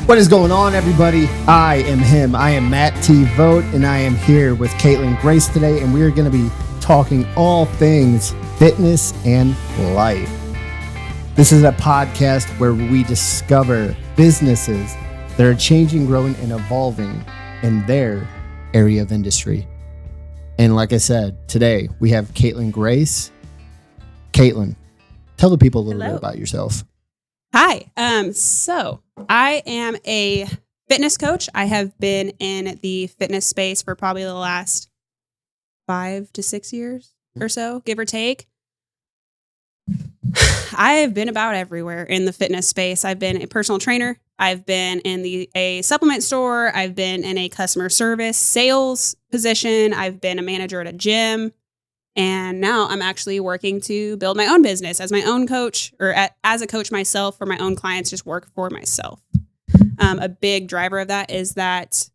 What is going on, everybody? I am him. I am Matt T. Vogt, and I am here with Katelyn Grace today, and we are going to be talking all things fitness and life. This is a podcast where we discover businesses that are changing, growing, and evolving in their area of industry. And like I said, today we have Katelyn Grace. Katelyn, tell the people a little bit about yourself. Hi. So I am a fitness coach. I have been in the fitness space for probably the last 5 to 6 years or so, give or take. I have been about everywhere in the fitness space. I've been a personal trainer. I've been in a supplement store. I've been in a customer service sales position. I've been a manager at a gym. And now I'm actually working to build my own business as my own coach, or as a coach myself for my own clients, just work for myself. A big driver of that is that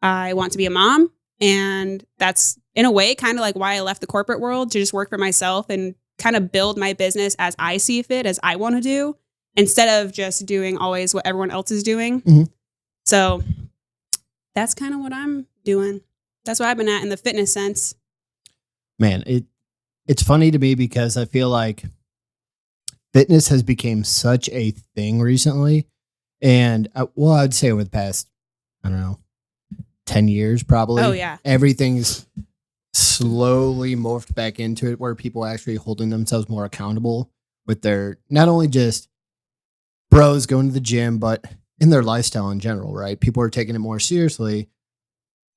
I want to be a mom. And that's, in a way, kind of like why I left the corporate world, to just work for myself and kind of build my business as I see fit, as I want to do, instead of just doing always what everyone else is doing. Mm-hmm. So that's kind of what I'm doing. That's what I've been at in the fitness sense. Man, it's funny to me because I feel like fitness has become such a thing recently. And I'd say over the past, 10 years probably. Oh, yeah. Everything's slowly morphed back into it where people are actually holding themselves more accountable with their, not only just bros going to the gym, but in their lifestyle in general, right? People are taking it more seriously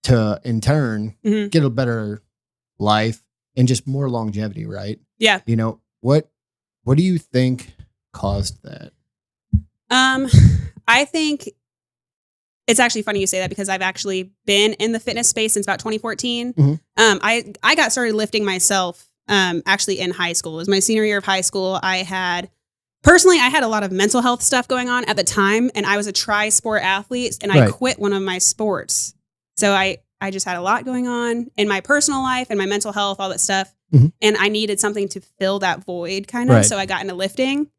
to, in turn, get a better life and just more longevity, right? Yeah. What do you think caused that? I think it's actually funny you say that, because I've actually been in the fitness space since about 2014. Mm-hmm. I got started lifting myself actually in high school. It was my senior year of high school. I had a lot of mental health stuff going on at the time, and I was a tri-sport athlete, and I quit one of my sports. So I just had a lot going on in my personal life and my mental health, all that stuff. Mm-hmm. And I needed something to fill that void kind of. Right. So I got into lifting.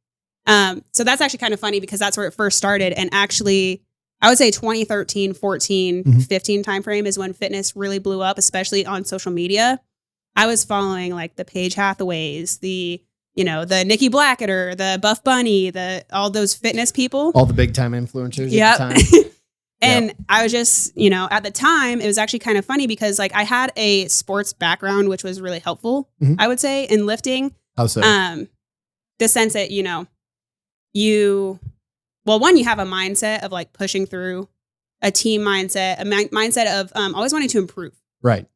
So that's actually kind of funny, because that's where it first started. And actually, I would say 2013, 14, 15 timeframe is when fitness really blew up, especially on social media. I was following like the Paige Hathaways, the Nikki Blacketer, the Buff Bunny, all those fitness people. All the big time influencers yep. at the time. And I was just, at the time, it was actually kind of funny because like I had a sports background, which was really helpful, I would say, in lifting. How so? The sense that, you have a mindset of like pushing through, a team mindset, a mindset of always wanting to improve. Right.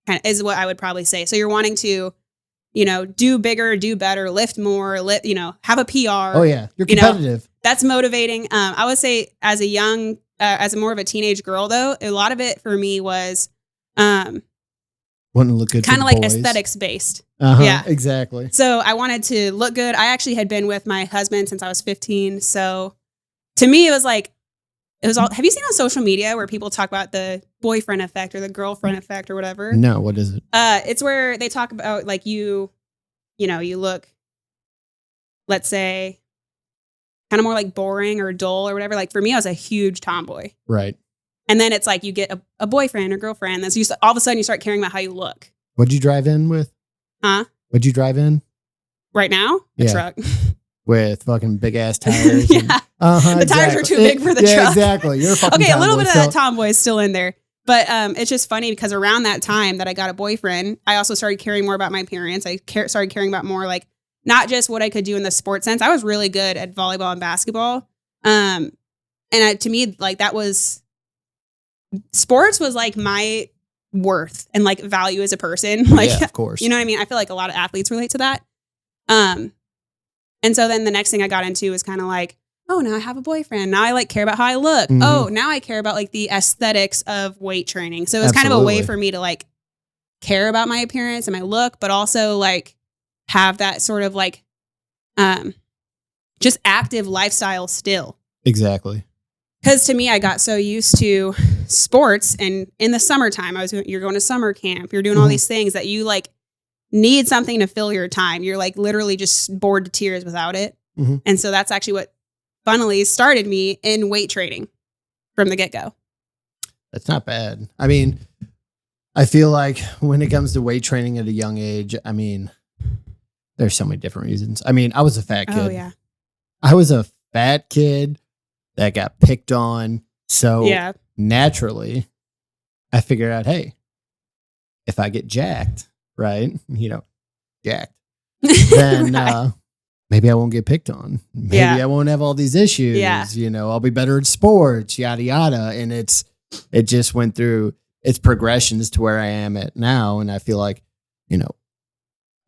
Kind of is what I would probably say. So you're wanting to, do bigger, do better, lift more, have a PR. Oh, yeah. You're competitive. That's motivating. I would say as more of a teenage girl, though, a lot of it for me was wanting to look good, kind of like aesthetics based. Yeah, exactly. So I wanted to look good. I actually had been with my husband since I was 15. So to me, it was all. Have you seen on social media where people talk about the boyfriend effect or the girlfriend effect or whatever? No, what is it? It's where they talk about like you look, let's say, kind of more like boring or dull or whatever. Like for me, I was a huge tomboy. Right. And then it's like you get a boyfriend or girlfriend. Then so all of a sudden you start caring about how you look. What'd you drive in with? Huh? What'd you drive in? Right now? A truck. With fucking big ass tires. Yeah. The tires are too big for the truck. Yeah, exactly. You're a fucking okay, tomboy, a little bit of that tomboy is still in there. But it's just funny because around that time that I got a boyfriend, I also started caring more about my appearance. I started caring about more like not just what I could do in the sports sense. I was really good at volleyball and basketball. And to me, like sports was like my worth and like value as a person. Like, yeah, of course. You know what I mean? I feel like a lot of athletes relate to that. And so then the next thing I got into was kind of like, oh, now I have a boyfriend. Now I like care about how I look. Mm-hmm. Oh, now I care about like the aesthetics of weight training. So it was kind of a way for me to like care about my appearance and my look, but also like have that sort of like just active lifestyle still. Exactly. Because to me, I got so used to sports, and in the summertime, you're going to summer camp, you're doing all these things that you like need something to fill your time. You're like literally just bored to tears without it. Mm-hmm. And so that's actually what funnily started me in weight training. from the get-go. That's not bad. I mean, I feel like when it comes to weight training at a young age, I mean, there's so many different reasons. I mean, I was a fat kid. Oh, yeah. I was a fat kid that got picked on. So naturally, I figured out, hey, if I get jacked, right, jacked, then right. Maybe I won't get picked on. Maybe I won't have all these issues. Yeah. I'll be better at sports, yada, yada. And it just went through its progressions to where I am at now. And I feel like,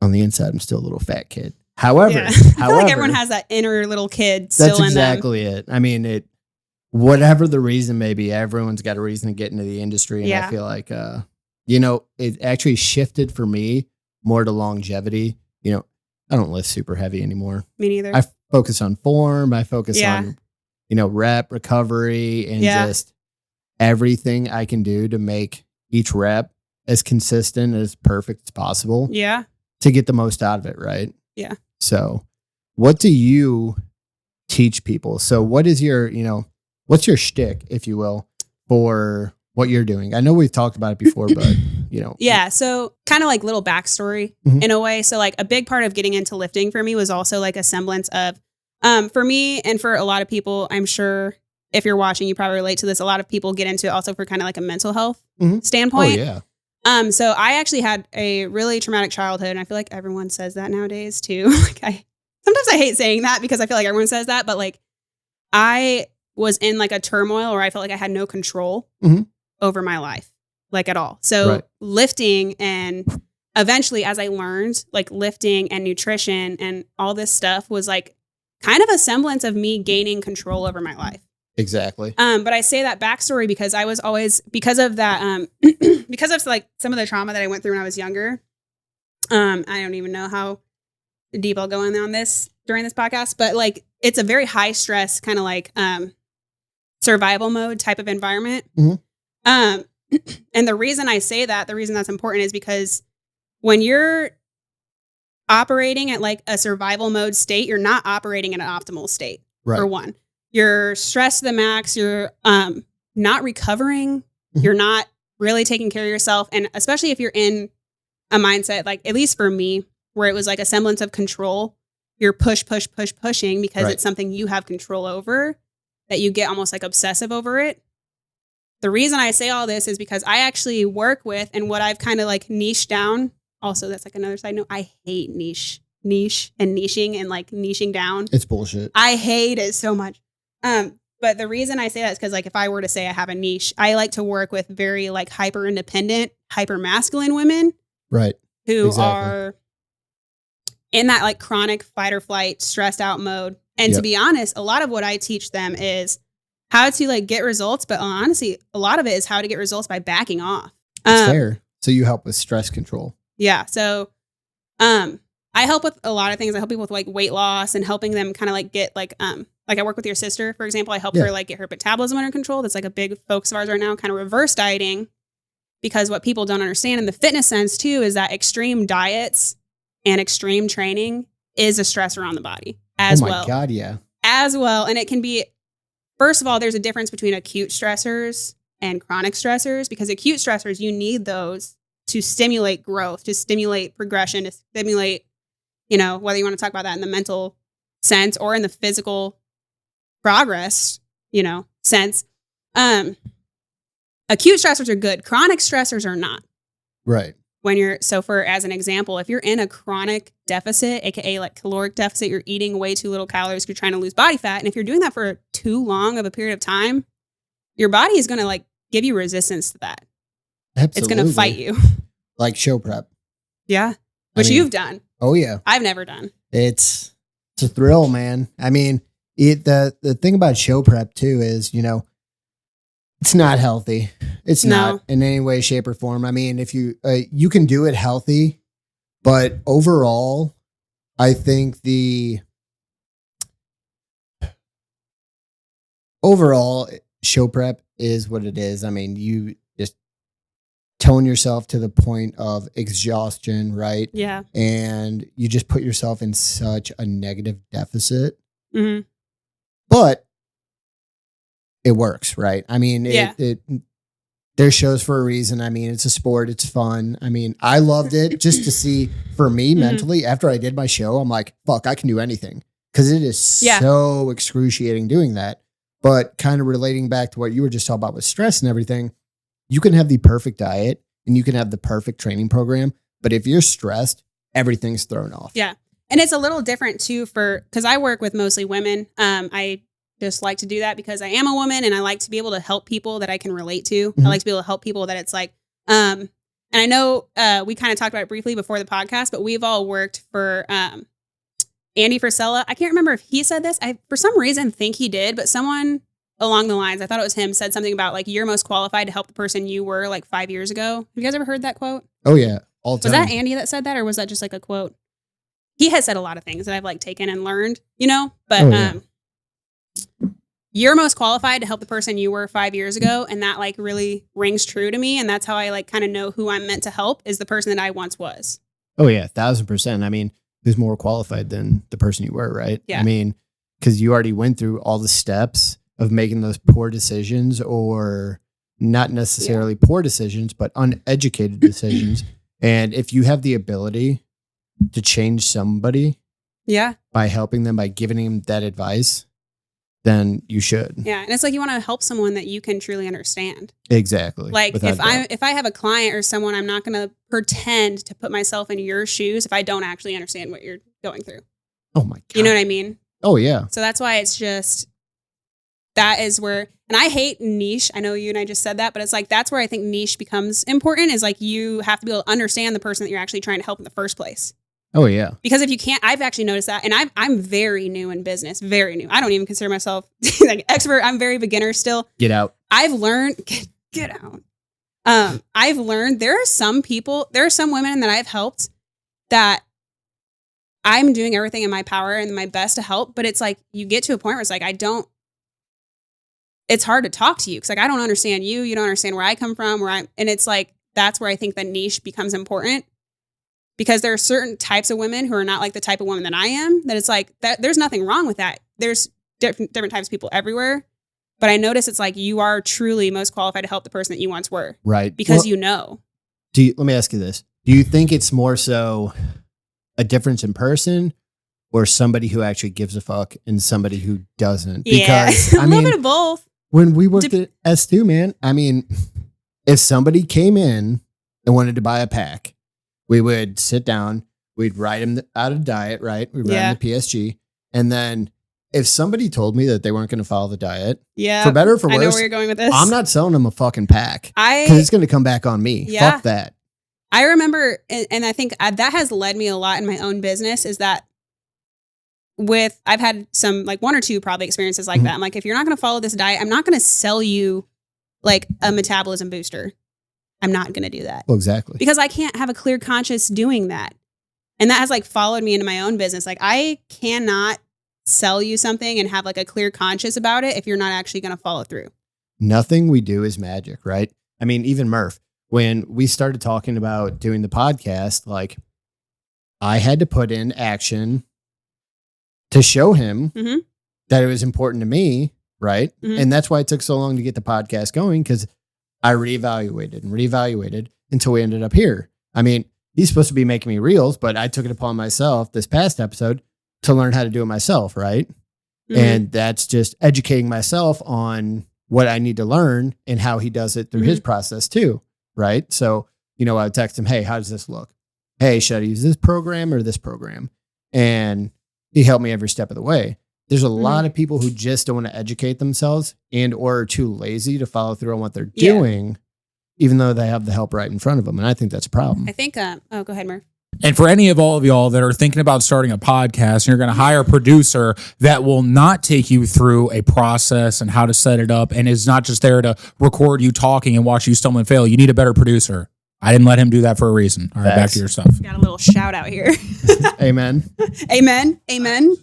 on the inside, I'm still a little fat kid. However, I feel like everyone has that inner little kid still in them. That's exactly it. I mean, whatever the reason may be, everyone's got a reason to get into the industry. And I feel like, it actually shifted for me more to longevity. I don't lift super heavy anymore. Me neither. I focus on form. I focus on, rep, recovery, and just everything I can do to make each rep as consistent, as perfect as possible. Yeah. To get the most out of it, right? Yeah. So what do you teach people? So what is your, what's your shtick, if you will, for what you're doing? I know we've talked about it before, but, Yeah. So kind of like little backstory in a way. So like a big part of getting into lifting for me was also like a semblance of, for me and for a lot of people, I'm sure if you're watching, you probably relate to this. A lot of people get into it also for kind of like a mental health standpoint. Oh, yeah. So I actually had a really traumatic childhood, and I feel like everyone says that nowadays too. Sometimes I hate saying that because I feel like everyone says that, but like I was in like a turmoil where I felt like I had no control over my life, like at all. So lifting, and eventually as I learned like lifting and nutrition and all this stuff was like kind of a semblance of me gaining control over my life. Exactly. But I say that backstory because I was always, because of that, because of like some of the trauma that I went through when I was younger. I don't even know how deep I'll go in on this during this podcast, but like, it's a very high stress kind of like, survival mode type of environment. And the reason I say that, the reason that's important is because when you're operating at like a survival mode state, you're not operating in an optimal state for one. You're stressed to the max. You're not recovering. You're not really taking care of yourself. And especially if you're in a mindset, like at least for me, where it was like a semblance of control, you're pushing because it's something you have control over, that you get almost like obsessive over it. The reason I say all this is because I actually work with, and what I've kind of like niched down. Also, that's like another side note. I hate niche and niching and like niching down. It's bullshit. I hate it so much. But the reason I say that is because like if I were to say I have a niche, I like to work with very like hyper independent, hyper masculine women. Right. Who are in that like chronic fight or flight, stressed out mode. And to be honest, a lot of what I teach them is how to like get results. But honestly, a lot of it is how to get results by backing off. That's fair. So you help with stress control. Yeah. So I help with a lot of things. I help people with like weight loss and helping them kind of like get like I work with your sister, for example. I help her like get her metabolism under control. That's like a big focus of ours right now, kind of reverse dieting. Because what people don't understand in the fitness sense too is that extreme diets and extreme training is a stressor on the body as well. Oh my God, yeah. As well. And it can be, first of all, there's a difference between acute stressors and chronic stressors, because acute stressors, you need those to stimulate growth, to stimulate progression, to stimulate, whether you want to talk about that in the mental sense or in the physical progress, sense. Acute stressors are good. Chronic stressors are not. Right. As an example, if you're in a chronic deficit, AKA like caloric deficit, you're eating way too little calories, you're trying to lose body fat. And if you're doing that for too long of a period of time, your body is going to like give you resistance to that. Absolutely. It's going to fight you. Like show prep. Yeah. Which you've done. Oh yeah. I've never done. It's a thrill, man. I mean, the thing about show prep too is, it's not healthy. It's not in any way, shape, or form. I mean, if you can do it healthy, but overall, I think the overall show prep is what it is. I mean, you just tone yourself to the point of exhaustion, right? Yeah. And you just put yourself in such a negative deficit. Mm-hmm. But it works, right? I mean, there's shows for a reason. I mean, it's a sport. It's fun. I mean, I loved it just to see, for me mentally, after I did my show, I'm like, fuck, I can do anything. Because it is so excruciating doing that. But kind of relating back to what you were just talking about with stress and everything, you can have the perfect diet and you can have the perfect training program. But if you're stressed, everything's thrown off. Yeah. And it's a little different too because I work with mostly women. I just like to do that because I am a woman and I like to be able to help people that I can relate to. I like to be able to help people that it's like, and I know we kind of talked about it briefly before the podcast, but we've all worked for Andy Frisella. I can't remember if he said this. I, for some reason, think he did, but someone along the lines, I thought it was him, said something about like, you're most qualified to help the person you were like 5 years ago. Have you guys ever heard that quote? Oh, yeah. All the time. Was that Andy that said that, or was that just like a quote? He has said a lot of things that I've like taken and learned, but you're most qualified to help the person you were 5 years ago. And that like really rings true to me. And that's how I like kind of know who I'm meant to help is the person that I once was. Oh yeah. 1,000%. I mean, who's more qualified than the person you were, right? Yeah. I mean, because you already went through all the steps of making those poor decisions, or not necessarily poor decisions, but uneducated decisions. And if you have the ability to change somebody by helping them, by giving them that advice, then you should. Yeah. And it's like you want to help someone that you can truly understand. Exactly. Like if I have a client or someone, I'm not going to pretend to put myself in your shoes if I don't actually understand what you're going through. Oh my God. You know what I mean? Oh yeah. So that's why it's just, that is where, and I hate niche. I know you and I just said that, but it's like, that's where I think niche becomes important, is like, you have to be able to understand the person that you're actually trying to help in the first place. Oh yeah. Because if you can't, I've actually noticed that. And I'm very new in business, very new. I don't even consider myself like expert. I'm very beginner still. Get out. I've learned, get out. I've learned there are some women that I've helped that I'm doing everything in my power and my best to help. But it's like, you get to a point where it's like, it's hard to talk to you. Cause like, I don't understand you. You don't understand where I come from, and it's like, that's where I think the niche becomes important. Because there are certain types of women who are not like the type of woman that I am, that it's like, that there's nothing wrong with that. There's different types of people everywhere. But I notice it's like, you are truly most qualified to help the person that you once were. Right. Because let me ask you this. Do you think it's more so a difference in person, or somebody who actually gives a fuck and somebody who doesn't? Because a little bit of both. When we worked at S2, man, I mean, if somebody came in and wanted to buy a pack, we would sit down, we'd write them out of diet, right? We'd write them the PSG. And then if somebody told me that they weren't going to follow the diet, for better or for worse, I know where you're going with this. I'm not selling them a fucking pack because it's going to come back on me. Yeah. Fuck that. I remember, and I think that has led me a lot in my own business, is that I've had some like one or two probably experiences like that. I'm like, if you're not going to follow this diet, I'm not going to sell you like a metabolism booster. I'm not going to do that. Well, exactly. Because I can't have a clear conscience doing that. And that has like followed me into my own business. Like, I cannot sell you something and have like a clear conscience about it if you're not actually going to follow through. Nothing we do is magic, right? I mean, even Murph, when we started talking about doing the podcast, like, I had to put in action to show him that it was important to me, right? And that's why it took so long to get the podcast going, because I reevaluated until we ended up here. I mean, he's supposed to be making me reels, but I took it upon myself this past episode to learn how to do it myself, right? And that's just educating myself on what I need to learn and how he does it through his process too, right? So, I would text him, hey, how does this look? Hey, should I use this program or this program? And he helped me every step of the way. There's a lot of people who just don't want to educate themselves and or are too lazy to follow through on what they're doing, even though they have the help right in front of them. And I think that's a problem. I think, go ahead, Murph. And for any of all of y'all that are thinking about starting a podcast and you're going to hire a producer that will not take you through a process and how to set it up and is not just there to record you talking and watch you stumble and fail, you need a better producer. I didn't let him do that for a reason. All right, back to your stuff. Got a little shout out here. Amen. Amen. Amen.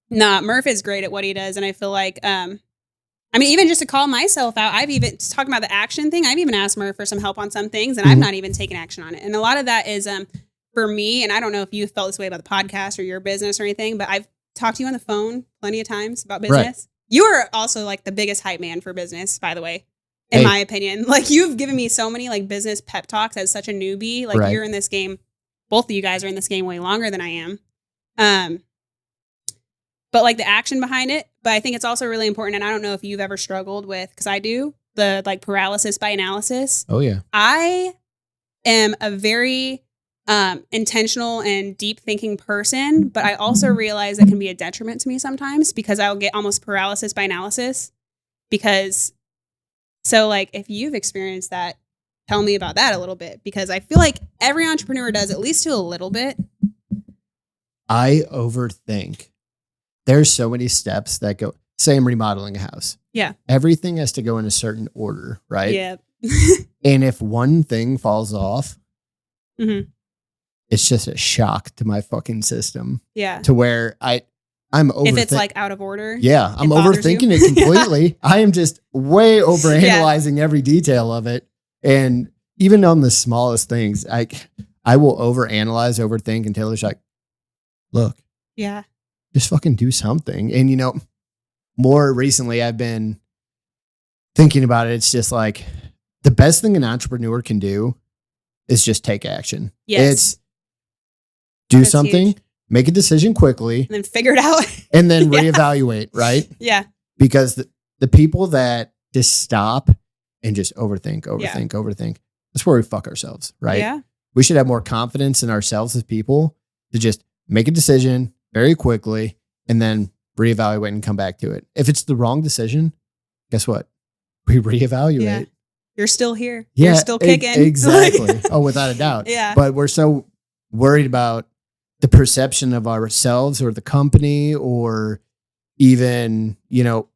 Nah, Murph is great at what he does. And I feel like, even just to call myself out, I've even talking about the action thing. I've even asked Murph for some help on some things and I've not even taken action on it. And a lot of that is, for me, and I don't know if you felt this way about the podcast or your business or anything, but I've talked to you on the phone plenty of times about business. You are also like the biggest hype man for business, by the way, in my opinion. Like you've given me so many like business pep talks as such a newbie. Like you're in this game. Both of you guys are in this game way longer than I am. But like the action behind it. But I think it's also really important. And I don't know if you've ever struggled with, because I do, the like paralysis by analysis. Oh yeah. I am a very intentional and deep thinking person, but I also realize it can be a detriment to me sometimes because I'll get almost paralysis by analysis. So like if you've experienced that, tell me about that a little bit, because I feel like every entrepreneur does, at least to a little bit. I overthink. There's so many steps that go, say I'm remodeling a house. Yeah. Everything has to go in a certain order, right? Yeah. And if one thing falls off, it's just a shock to my fucking system. Yeah. To where I'm overthinking. If it's like out of order. Yeah. I'm overthinking it completely. I am just way overanalyzing every detail of it. And even on the smallest things, I will overanalyze, overthink until it's like, look. Yeah. Just fucking do something. And, you know, more recently, I've been thinking about it. It's just like the best thing an entrepreneur can do is just take action. Yes. It's do something, huge. Make a decision quickly. And then figure it out. And then reevaluate, right? Yeah. Because the people that just stop and just overthink, that's where we fuck ourselves, right? Yeah. We should have more confidence in ourselves as people to just make a decision very quickly and then reevaluate and come back to it. If it's the wrong decision, guess what? We reevaluate. Yeah. You're still here. Yeah, you're still kicking. Exactly. Oh, without a doubt. Yeah. But we're so worried about the perception of ourselves or the company or even, you know,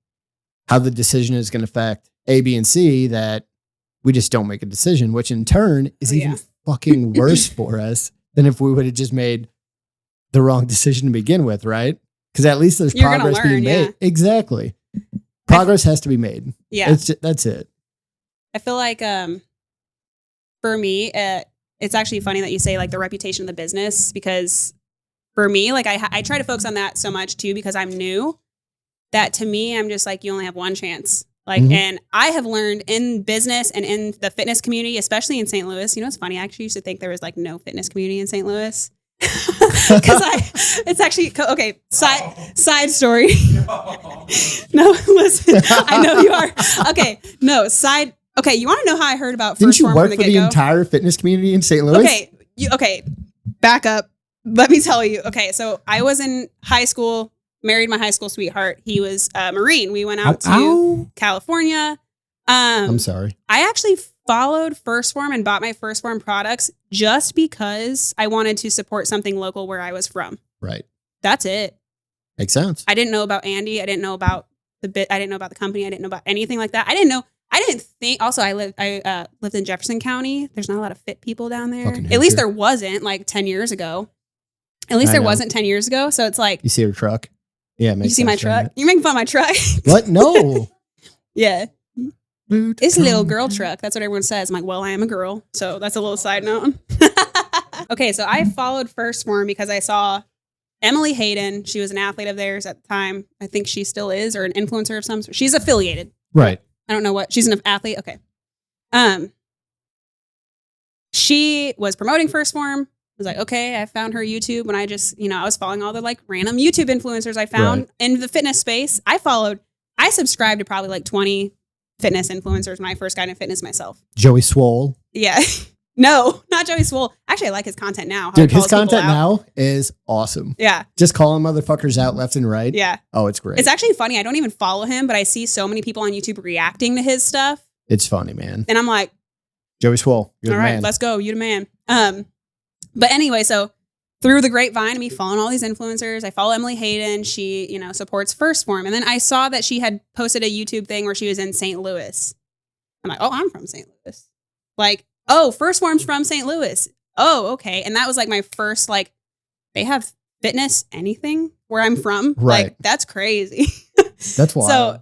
how the decision is going to affect A, B, and C that we just don't make a decision, which in turn is even fucking worse for us than if we would have just made the wrong decision to begin with, right? Because at least there's progress being made. Yeah. Exactly. Progress has to be made. Yeah. That's it. I feel like for me, it's actually funny that you say like the reputation of the business, because for me, like I try to focus on that so much too, because I'm new, that to me, I'm just like, you only have one chance. Like, and I have learned in business and in the fitness community, especially in St. Louis, you know, it's funny. I actually used to think there was like no fitness community in St. Louis. Because it's actually okay. Side story. No, listen. I know you are. Okay, no side. Okay, you want to know how I heard about? Didn't you work for the entire fitness community in St. Louis? Okay. Back up. Let me tell you. Okay, so I was in high school, married my high school sweetheart. He was a Marine. We went out to California. I'm sorry. I actually followed First Form and bought my First Form products just because I wanted to support something local where I was from. Right. That's it. Makes sense. I didn't know about Andy. I didn't know about I didn't know about the company. I didn't know about anything like that. I didn't think. Also, I lived in Jefferson County. There's not a lot of fit people down there. At least there wasn't like 10 years ago. At least there wasn't 10 years ago. So it's like, you see her truck? Yeah. You see my truck? You're making fun of my truck. What? No. Yeah. It's a little girl truck. That's what everyone says. I'm like, well, I am a girl. So that's a little side note. Okay. So I followed First Form because I saw Emily Hayden. She was an athlete of theirs at the time. I think she still is, or an influencer of some sort. She's affiliated. Right. I don't know what. She's an athlete. Okay. She was promoting First Form. I was like, okay, I found her YouTube when I just, I was following all the like random YouTube influencers I found in the fitness space. I subscribed to probably like 20 fitness influencers when I first got into fitness myself. Joey Swole. Yeah. No, not Joey Swole. Actually, I like his content now. Dude, his content now is awesome. Yeah. Just calling motherfuckers out left and right. Yeah. Oh, it's great. It's actually funny. I don't even follow him, but I see so many people on YouTube reacting to his stuff. It's funny, man. And I'm like, Joey Swole, you're all the right, man. Let's go. You the man. But anyway, so through the grapevine, me following all these influencers, I follow Emily Hayden. She, supports First Form. And then I saw that she had posted a YouTube thing where she was in St. Louis. I'm like, oh, I'm from St. Louis. Like, oh, First Form's from St. Louis. Oh, okay. And that was like my first, like, they have fitness anything where I'm from. Right. Like, that's crazy. That's wild. So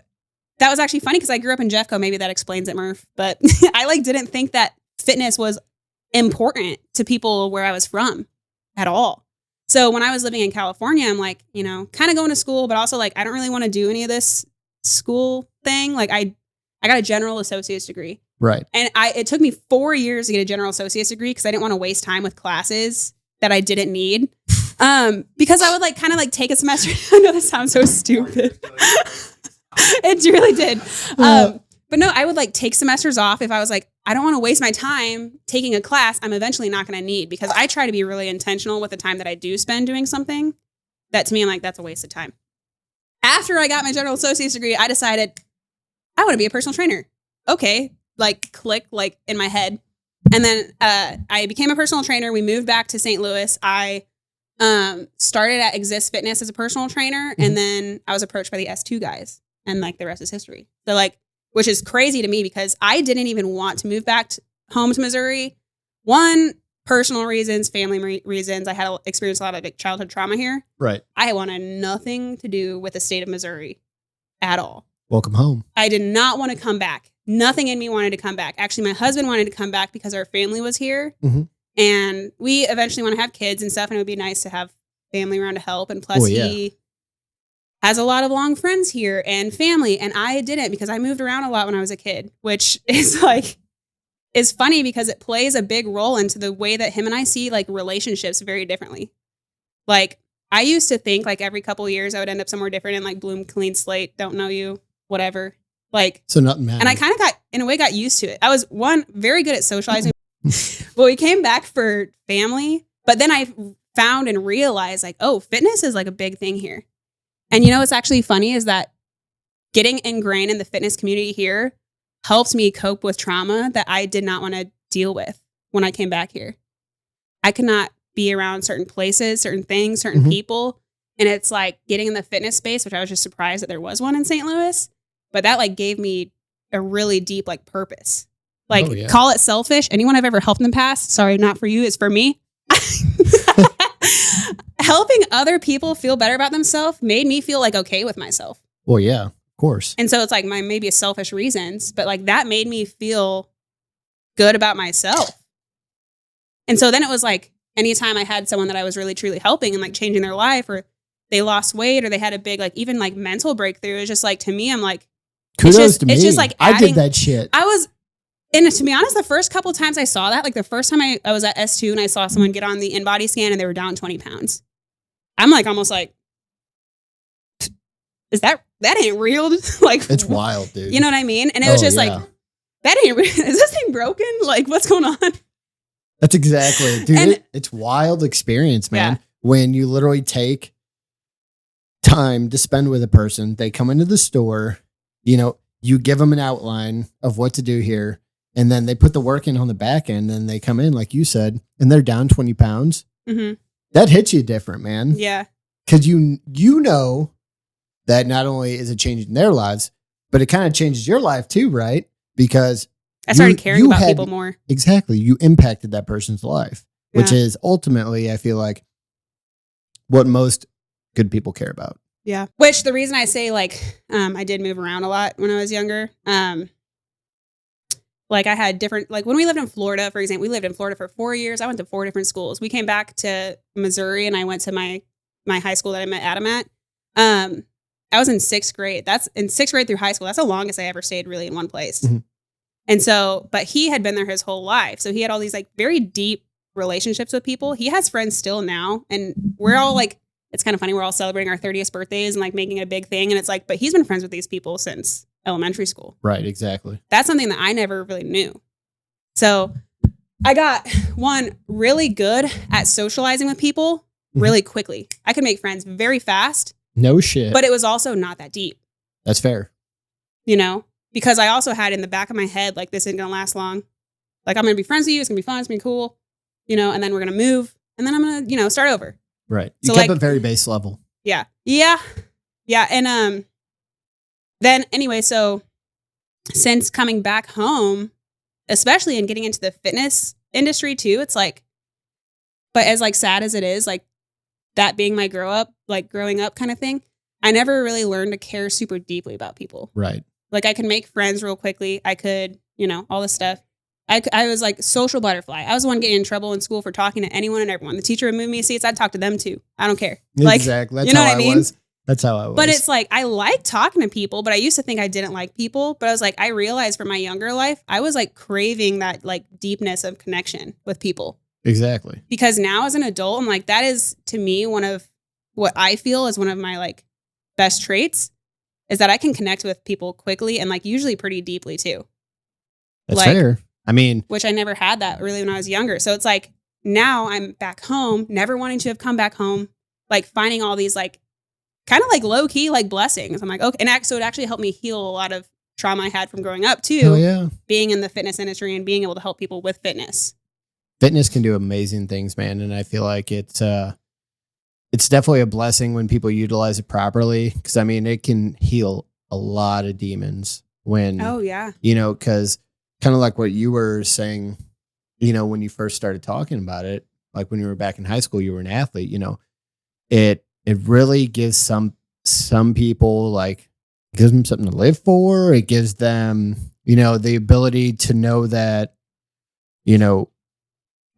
that was actually funny because I grew up in Jeffco. Maybe that explains it, Murph. But I didn't think that fitness was important to people where I was from at all. So when I was living in California, I'm like, kind of going to school, but also like, I don't really want to do any of this school thing. Like I got a general associate's degree. Right. And it took me 4 years to get a general associate's degree because I didn't want to waste time with classes that I didn't need. Because I would like kind of like take a semester. I know this sounds so stupid. It really did. But no, I would like take semesters off if I was like, I don't want to waste my time taking a class I'm eventually not going to need, because I try to be really intentional with the time that I do spend doing something that to me, I'm like, that's a waste of time. After I got my general associate's degree, I decided I want to be a personal trainer. Okay. Like click like in my head. And then I became a personal trainer. We moved back to St. Louis. I started at Exist Fitness as a personal trainer. And then I was approached by the S2 guys, and like the rest is history. So like, which is crazy to me because I didn't even want to move back home to Missouri. One, personal reasons, family reasons. I had experienced a lot of like childhood trauma here. Right. I wanted nothing to do with the state of Missouri at all. Welcome home. I did not want to come back. Nothing in me wanted to come back. Actually, my husband wanted to come back because our family was here. Mm-hmm. And we eventually want to have kids and stuff. And it would be nice to have family around to help. And plus, he has a lot of long friends here and family. And I didn't, because I moved around a lot when I was a kid, which is like, is funny because it plays a big role into the way that him and I see like relationships very differently. Like I used to think like every couple of years I would end up somewhere different and like bloom, clean slate, don't know you, whatever. Like, so nothing mattered. And I kind of got used to it. I was very good at socializing, but we came back for family. But then I found and realized like, oh, fitness is like a big thing here. And you know, what's actually funny is that getting ingrained in the fitness community here helped me cope with trauma that I did not want to deal with when I came back here. I could not be around certain places, certain things, certain people. And it's like getting in the fitness space, which I was just surprised that there was one in St. Louis. But that like gave me a really deep like purpose. Like call it selfish. Anyone I've ever helped in the past, sorry, not for you, it's for me. Helping other people feel better about themselves made me feel like okay with myself. Well, yeah, of course. And so it's like maybe a selfish reasons, but like that made me feel good about myself. And so then it was like anytime I had someone that I was really truly helping and like changing their life, or they lost weight, or they had a big like even like mental breakthrough, it's just like to me, I'm like, kudos to me. It's just like I did that shit. And to be honest, the first couple of times I saw that, like the first time I was at S2 and I saw someone get on the InBody scan and they were down 20 pounds. I'm like, almost like, is that ain't real? Like, it's wild, dude. You know what I mean? And it was just like, that ain't real. Is this thing broken? Like, what's going on? That's exactly it, dude. It's wild experience, man. Yeah. When you literally take time to spend with a person, they come into the store, you know, you give them an outline of what to do here, and then they put the work in on the back end, and they come in, like you said, and they're down 20 pounds. Mm-hmm. That hits you different, man. Yeah. Because you know that not only is it changing their lives, but it kind of changes your life too, right? Because I started caring about people more. Exactly. You impacted that person's life, which is ultimately, I feel like, what most good people care about. Yeah. Which the reason I say like, I did move around a lot when I was younger. Like I had different, like when we lived in Florida, for example, we lived in Florida for 4 years. I went to 4 different schools. We came back to Missouri and I went to my high school that I met Adam at. I was in 6th grade. That's in 6th grade through high school. That's the longest I ever stayed really in one place. Mm-hmm. And so, but he had been there his whole life. So he had all these like very deep relationships with people. He has friends still now. And we're all like, it's kind of funny. We're all celebrating our 30th birthdays and like making it a big thing. And it's like, but he's been friends with these people since elementary school. Right. Exactly. That's something that I never really knew. So I got really good at socializing with people really quickly. I could make friends very fast. No shit. But it was also not that deep. That's fair. You know, because I also had in the back of my head, like, this isn't going to last long. Like, I'm going to be friends with you. It's going to be fun. It's going to be cool. You know, and then we're going to move. And then I'm going to, you know, start over. Right. You kept it very base level. Yeah. Yeah. Yeah. And then anyway, so since coming back home, especially in getting into the fitness industry too, it's like, but as like sad as it is, like that being my growing up kind of thing, I never really learned to care super deeply about people. Right. Like I could make friends real quickly. I could, you know, all this stuff. I was like social butterfly. I was the one getting in trouble in school for talking to anyone and everyone. The teacher would move me seats. I'd talk to them too. I don't care. Like, exactly. That's you know how what I mean? was. That's how I was. But it's like, I like talking to people, but I used to think I didn't like people. But I was like, I realized from my younger life, I was like craving that like deepness of connection with people. Exactly. Because now as an adult, I'm like, that is to me one of what I feel is one of my like best traits is that I can connect with people quickly and like usually pretty deeply too. That's like, fair. I mean, which I never had that really when I was younger. So it's like now I'm back home, never wanting to have come back home, like finding all these like kind of like low key like blessings. I'm like, okay. And so it actually helped me heal a lot of trauma I had from growing up too, being in the fitness industry and being able to help people with fitness. Fitness can do amazing things, man. And I feel like it's definitely a blessing when people utilize it properly. Cause I mean, it can heal a lot of demons when, cause kind of like what you were saying, when you first started talking about it, like when you were back in high school, you were an athlete, it really gives some people like, gives them something to live for. It gives them, the ability to know that,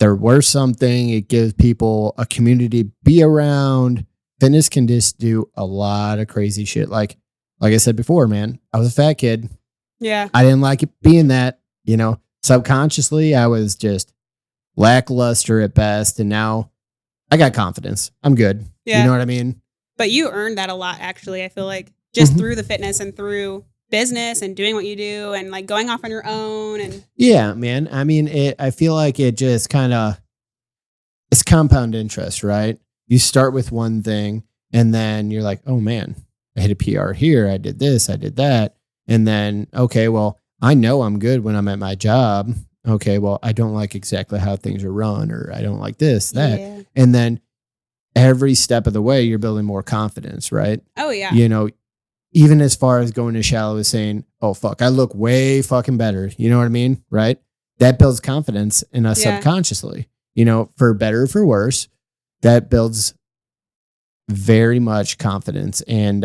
they're worth something. It gives people a community to be around. Fitness can just do a lot of crazy shit. Like I said before, man, I was a fat kid. Yeah. I didn't like it being that, subconsciously I was just lackluster at best. And now I got confidence. I'm good. Yeah. You know what I mean? But you earned that a lot, actually. I feel like just through the fitness and through business and doing what you do and like going off on your own. And yeah, man. I mean, I feel like it just it's compound interest, right? You start with one thing and then you're like, oh man, I hit a PR here. I did this, I did that. And then, okay, well, I know I'm good when I'm at my job. Okay, well, I don't like exactly how things are run, or I don't like this, that. Yeah. And then every step of the way, you're building more confidence, right? Oh, yeah. Even as far as going to shallow is saying, oh, fuck, I look way fucking better. You know what I mean? Right? That builds confidence in us subconsciously, for better or for worse. That builds very much confidence. And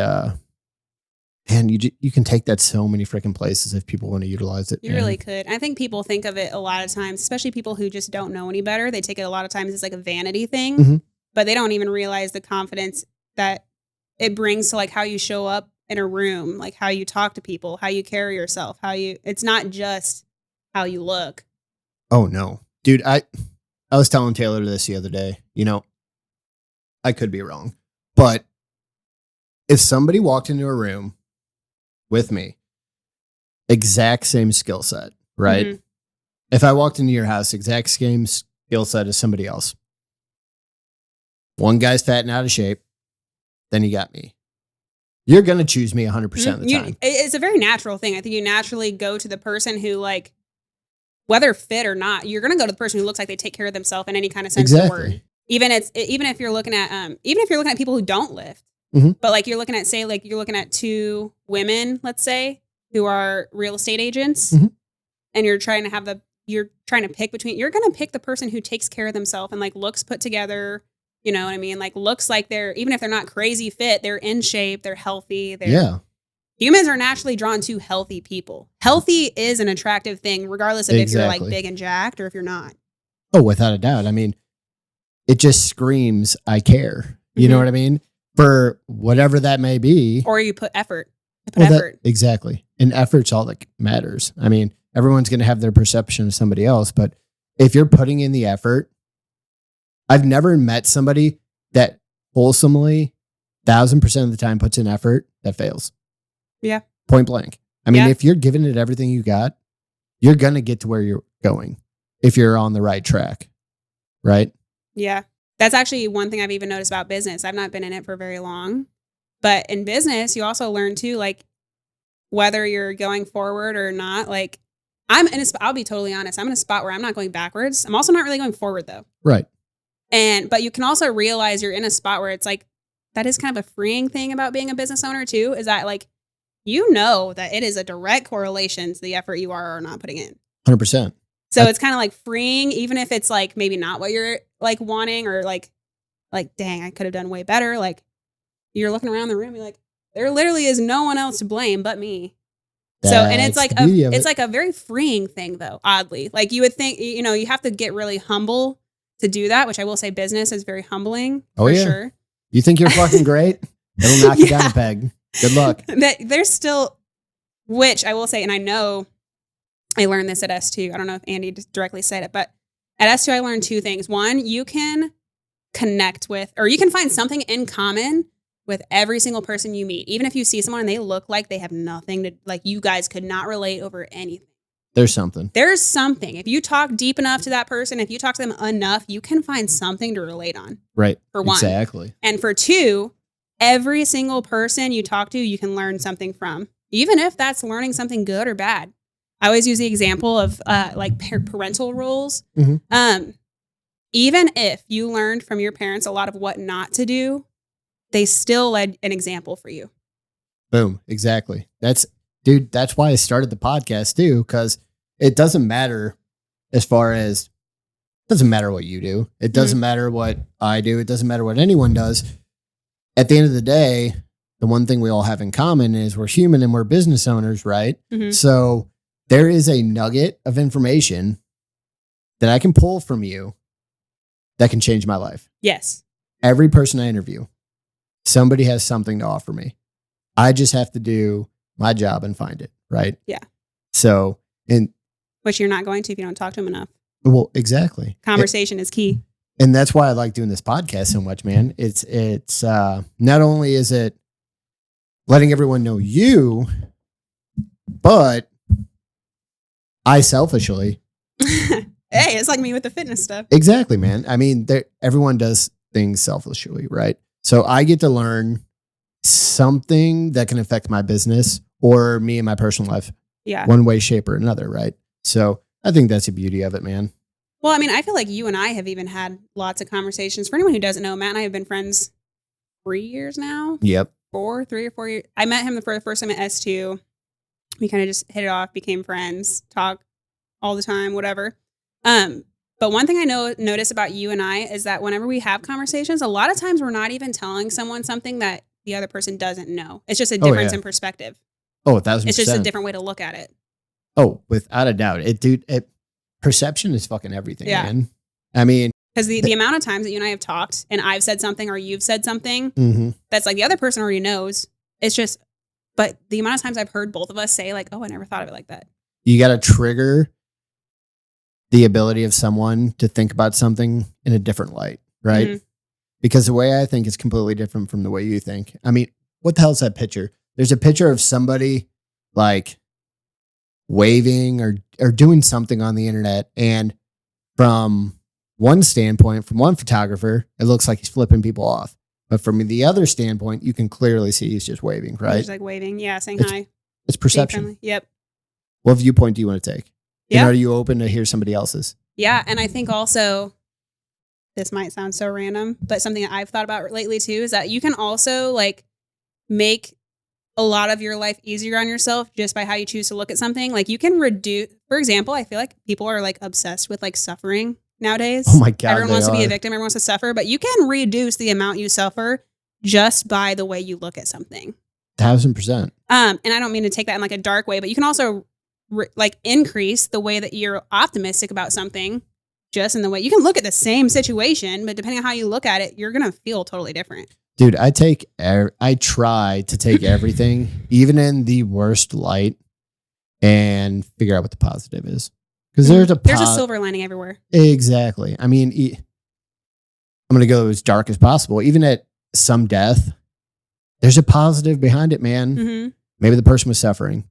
you can take that so many freaking places if people want to utilize it. You really could. I think people think of it a lot of times, especially people who just don't know any better. They take it a lot of times as like a vanity thing, but they don't even realize the confidence that it brings to like how you show up in a room, like how you talk to people, how you carry yourself, it's not just how you look. Oh no, dude. I was telling Taylor this the other day, I could be wrong, but if somebody walked into a room with me, exact same skill set, right? Mm-hmm. If I walked into your house, exact same skill set as somebody else. One guy's fat and out of shape, then you got me. You're going to choose me 100% of the time. It's a very natural thing. I think you naturally go to the person who, like, whether fit or not, you're going to go to the person who looks like they take care of themselves in any kind of sense of the word. Even if you're looking at people who don't lift, but like you're looking at two women, let's say, who are real estate agents, and you're trying to pick between, you're going to pick the person who takes care of themselves and like looks put together. You know what I mean? Like looks like even if they're not crazy fit, they're in shape, they're healthy. Humans are naturally drawn to healthy people. Healthy is an attractive thing, regardless of if you're like big and jacked or if you're not. Oh, without a doubt. I mean, it just screams, I care. You know what I mean? For whatever that may be. Or you put effort. Effort. Exactly. And effort's all that matters. I mean, everyone's going to have their perception of somebody else, but if you're putting in the effort, I've never met somebody that wholesomely 1,000% of the time puts in effort that fails. Yeah. Point blank. I mean, if you're giving it everything you got, you're going to get to where you're going if you're on the right track. Right? Yeah. That's actually one thing I've even noticed about business. I've not been in it for very long, but in business, you also learn too, like whether you're going forward or not, like I'll be totally honest. I'm in a spot where I'm not going backwards. I'm also not really going forward though. Right. But you can also realize you're in a spot where it's like, that is kind of a freeing thing about being a business owner too, is that like, that it is a direct correlation to the effort you are or not putting in. 100%. So it's kind of like freeing, even if it's like maybe not what you're like wanting or like, dang, I could have done way better. Like you're looking around the room, you're like, there literally is no one else to blame but me. And it's like a very freeing thing though, oddly. Like you would think, you have to get really humble to do that, which I will say business is very humbling for sure. You think you're fucking great? It'll knock you down a peg. Good luck. There's still, which I will say, and I know I learned this at S2. I don't know if Andy directly said it, but at S2, I learned two things. One, you can connect with, or you can find something in common with every single person you meet. Even if you see someone and they look like they have nothing to, like you guys could not relate over anything. There's something. There's something. If you talk deep enough to that person, if you talk to them enough, you can find something to relate on. Right. For one. Exactly. And for two, every single person you talk to, you can learn something from, even if that's learning something good or bad. I always use the example of like parental roles. Mm-hmm. Even if you learned from your parents a lot of what not to do, they still led an example for you. Boom. Exactly. That's why I started the podcast too, because it doesn't matter doesn't matter what you do. It doesn't matter what I do. It doesn't matter what anyone does. At the end of the day, the one thing we all have in common is we're human and we're business owners, right? Mm-hmm. So there is a nugget of information that I can pull from you that can change my life. Yes. Every person I interview, somebody has something to offer me. I just have to do my job and find it, right? Yeah. So, which you're not going to if you don't talk to them enough. Well, exactly. Conversation is key. And that's why I like doing this podcast so much, man. It's not only is it letting everyone know you, but I selfishly. Hey, it's like me with the fitness stuff. Exactly, man. I mean, everyone does things selfishly, right? So I get to learn something that can affect my business or me in my personal life. Yeah. One way, shape, or another, right? So I think that's the beauty of it, man. Well, I mean, I feel like you and I have even had lots of conversations. For anyone who doesn't know, Matt and I have been friends 3 years now. Yep. 3 or 4 years. I met him for the first time at S2. We kind of just hit it off, became friends, talk all the time, whatever. But one thing I notice about you and I is that whenever we have conversations, a lot of times we're not even telling someone something that the other person doesn't know. It's just a difference in perspective. Oh, 1,000%. It's just a different way to look at it. Oh, without a doubt. Perception is fucking everything, man. I mean, because the amount of times that you and I have talked and I've said something or you've said something that's like the other person already knows. It's just, but the amount of times I've heard both of us say like, oh, I never thought of it like that. You got to trigger the ability of someone to think about something in a different light, right? Mm-hmm. Because the way I think is completely different from the way you think. I mean, what the hell is that picture? There's a picture of somebody like waving or doing something on the internet. And from one standpoint, from one photographer, it looks like he's flipping people off. But from the other standpoint, you can clearly see he's just waving, right? He's like waving. Yeah, saying hi. It's perception. Yep. What viewpoint do you want to take? Yeah. And are you open to hear somebody else's? Yeah. And I think also, this might sound so random, but something that I've thought about lately too is that you can also like make a lot of your life easier on yourself just by how you choose to look at something. Like you can reduce, for example, I feel like people are like obsessed with like suffering nowadays. Oh my God. Everyone wants to be a victim. Everyone wants to suffer, but you can reduce the amount you suffer just by the way you look at something. 1,000%. And I don't mean to take that in like a dark way, but you can also like increase the way that you're optimistic about something just in the way you can look at the same situation, but depending on how you look at it, you're going to feel totally different. Dude, I try to take everything, even in the worst light, and figure out what the positive is. Because there's a silver lining everywhere. Exactly. I mean, I'm going to go as dark as possible. Even at some death, there's a positive behind it, man. Mm-hmm. Maybe the person was suffering.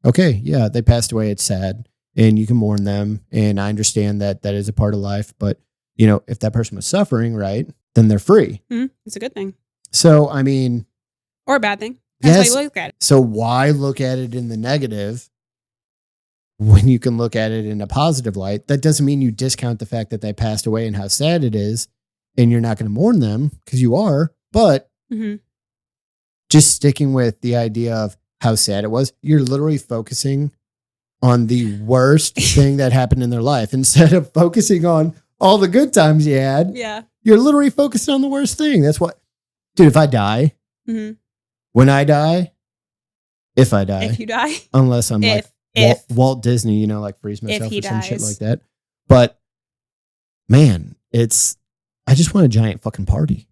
Okay, yeah, they passed away. It's sad, and you can mourn them. And I understand that is a part of life. But you know, if that person was suffering, right, then they're free. Mm-hmm. It's a good thing. So, I mean, or a bad thing. That's how you look at it. So why look at it in the negative when you can look at it in a positive light? That doesn't mean you discount the fact that they passed away and how sad it is, and you're not going to mourn them because you are. But just sticking with the idea of how sad it was, you're literally focusing on the worst thing that happened in their life instead of focusing on all the good times you had. Yeah, you're literally focused on the worst thing. That's what. Dude, if I die, when I die, if I die, if you die, unless I'm Walt Disney, you know, like freeze myself or some shit like that. But man, I just want a giant fucking party,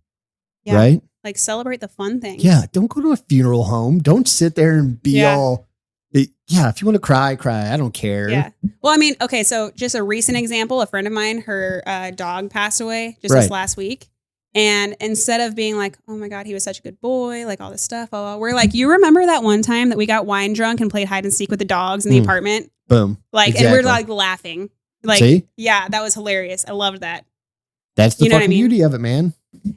right? Like celebrate the fun things. Yeah. Don't go to a funeral home. Don't sit there and be all, if you want to cry, cry. I don't care. Yeah. Well, I mean, okay. So just a recent example, a friend of mine, her dog passed away just this last week. And instead of being like, oh my God, he was such a good boy, like all this stuff, we're like, you remember that one time that we got wine drunk and played hide and seek with the dogs in the apartment? Boom. Like, and we're like laughing. Like, see? Yeah, that was hilarious. I loved that. That's the fucking beauty of it, man.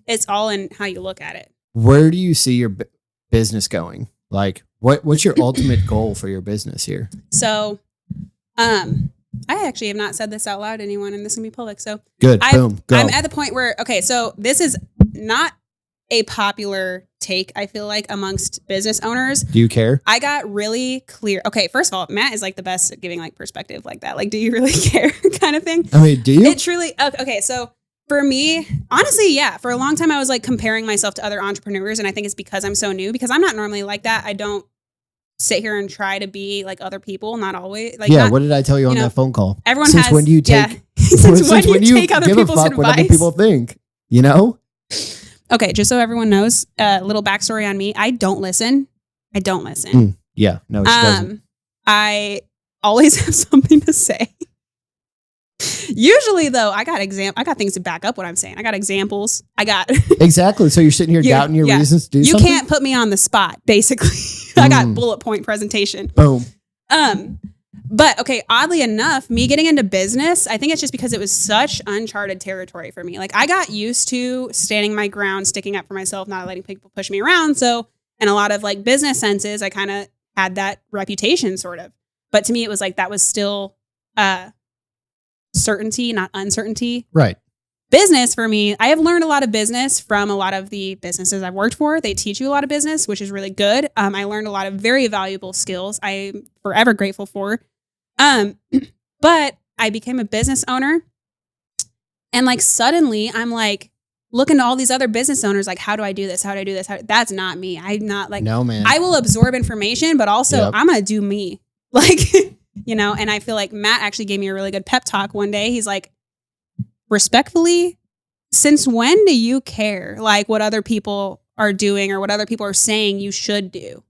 It's all in how you look at it. Where do you see your business going? Like, what's your ultimate goal for your business here? So, I actually have not said this out loud to anyone, and this can be public. So good. Boom. Go. I'm at the point where, okay, so this is not a popular take, I feel like, amongst business owners. Do you care? I got really clear. Okay, first of all, Matt is like the best at giving like perspective like that. Like, do you really care kind of thing? I mean, do you? It truly, okay, so for me, honestly, yeah, for a long time I was like comparing myself to other entrepreneurs, and I think it's because I'm so new, because I'm not normally like that. I don't sit here and try to be like other people, not always. Like, yeah, what did I tell you on that phone call? Everyone since has, when do you take since when you take other give people's a fuck advice? What other people think, you know? Okay, just so everyone knows, a little backstory on me. I don't listen. Yeah, no, she doesn't. I always have something to say. Usually, though, I got things to back up what I'm saying. I got examples. Exactly. So you're sitting here doubting your reasons to do something? You can't put me on the spot, basically. I got bullet point presentation. Boom. But okay, oddly enough, me getting into business, I think it's just because it was such uncharted territory for me. Like, I got used to standing my ground, sticking up for myself, not letting people push me around. So in a lot of like business senses, I kind of had that reputation sort of. But to me, it was like that was still certainty, not uncertainty. Right. Business for me, I have learned a lot of business from a lot of the businesses I've worked for. They teach you a lot of business, which is really good. I learned a lot of very valuable skills I'm forever grateful for. But I became a business owner, and like suddenly I'm like looking to all these other business owners, like, how do I do this? How do I do this? That's not me. I'm not like, no, man. I will absorb information, but also I'm going to do me. Like, you know, and I feel like Matt actually gave me a really good pep talk one day. He's like, respectfully, since when do you care like what other people are doing or what other people are saying you should do?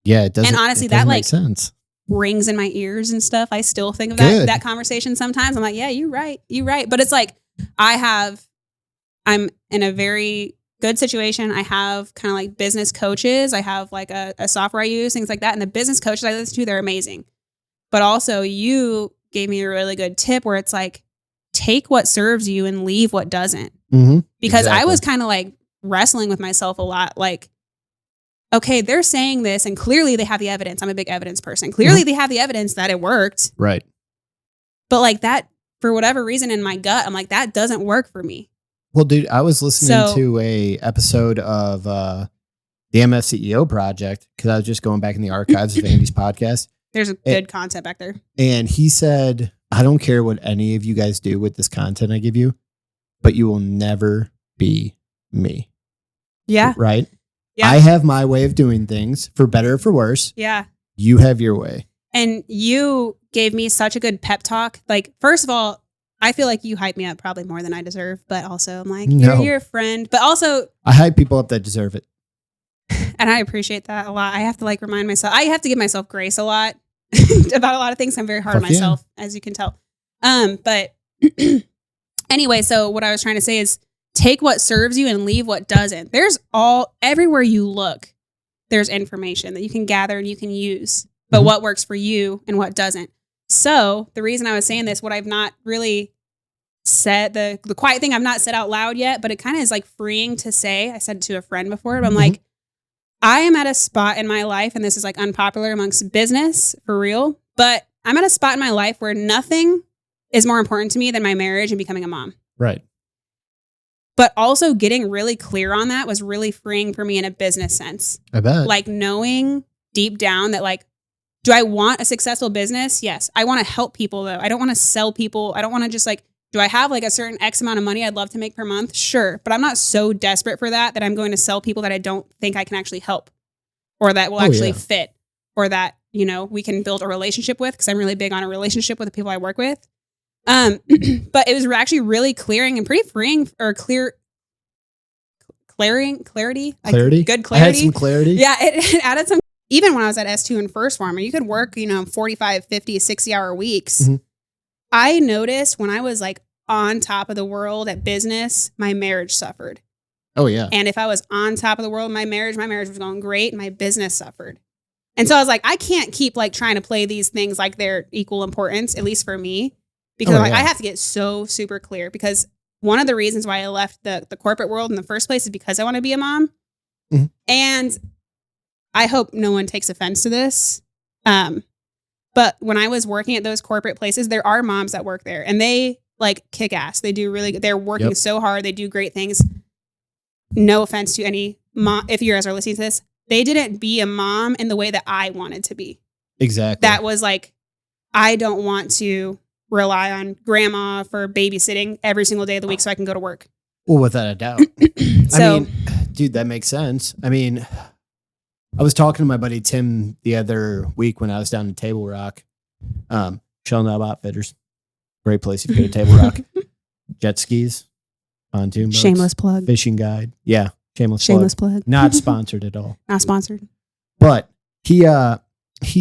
Yeah, it doesn't. And honestly, it doesn't that make sense. Rings in my ears and stuff. I still think of that conversation sometimes. I'm like, yeah, you're right. But it's like, I'm in a very good situation. I have kind of like business coaches. I have like a software I use, things like that. And the business coaches I listen to, they're amazing. But also you gave me a really good tip where it's like, take what serves you and leave what doesn't. Mm-hmm. Because I was kind of like wrestling with myself a lot. Like, okay, they're saying this and clearly they have the evidence. I'm a big evidence person. Clearly they have the evidence that it worked. Right. But like that, for whatever reason in my gut, I'm like, that doesn't work for me. Well, dude, I was listening to a episode of the MF CEO Project because I was just going back in the archives of Andy's podcast. There's a good content back there. And he said, I don't care what any of you guys do with this content I give you, but you will never be me. Yeah. Right? Yeah. I have my way of doing things, for better or for worse. Yeah. You have your way. And you gave me such a good pep talk. Like, first of all, I feel like you hype me up probably more than I deserve, but also I'm like, you're a friend. But also, I hype people up that deserve it. And I appreciate that a lot. I have to like remind myself, I have to give myself grace a lot about a lot of things. I'm very hard on myself, as you can tell. But anyway, so what I was trying to say is take what serves you and leave what doesn't. There's everywhere you look, there's information that you can gather and you can use, but what works for you and what doesn't. So the reason I was saying this, what I've not really said, the quiet thing I've not said out loud yet, but it kind of is like freeing to say. I said it to a friend before, but I'm like, I am at a spot in my life, and this is like unpopular amongst business for real, but I'm at a spot in my life where nothing is more important to me than my marriage and becoming a mom. Right. But also getting really clear on that was really freeing for me in a business sense. I bet. Like knowing deep down that like, do I want a successful business? Yes. I want to help people though. I don't want to sell people. I don't want to just like, do I have like a certain X amount of money I'd love to make per month? Sure. But I'm not so desperate for that I'm going to sell people that I don't think I can actually help or that will actually fit or that, you know, we can build a relationship with, because I'm really big on a relationship with the people I work with. But it was actually really clearing and pretty freeing or clarity. Clarity? Good I clarity. had some clarity. Yeah, it added some. Even when I was at S2 and first form, you could work, 45, 50, 60-hour weeks. Mm-hmm. I noticed when I was like on top of the world at business, my marriage suffered. Oh, yeah. And if I was on top of the world in my marriage was going great and my business suffered. And so I was like, I can't keep like trying to play these things like they're equal importance, at least for me, because I have to get so super clear, because one of the reasons why I left the corporate world in the first place is because I want to be a mom. Mm-hmm. And I hope no one takes offense to this. But when I was working at those corporate places, there are moms that work there and they like kick ass. They do really good. They're working so hard. They do great things. No offense to any mom. If you guys are listening to this, they didn't be a mom in the way that I wanted to be. Exactly. That was like, I don't want to rely on grandma for babysitting every single day of the week so I can go to work. Well, without a doubt. I mean, dude, that makes sense. I mean, I was talking to my buddy Tim the other week when I was down in Table Rock. Shell Knob Outfitters. Great place if you go to Table Rock. Jet skis, pontoon boats. Shameless plug. Fishing guide. Yeah, shameless plug. Not sponsored at all. Not sponsored. But he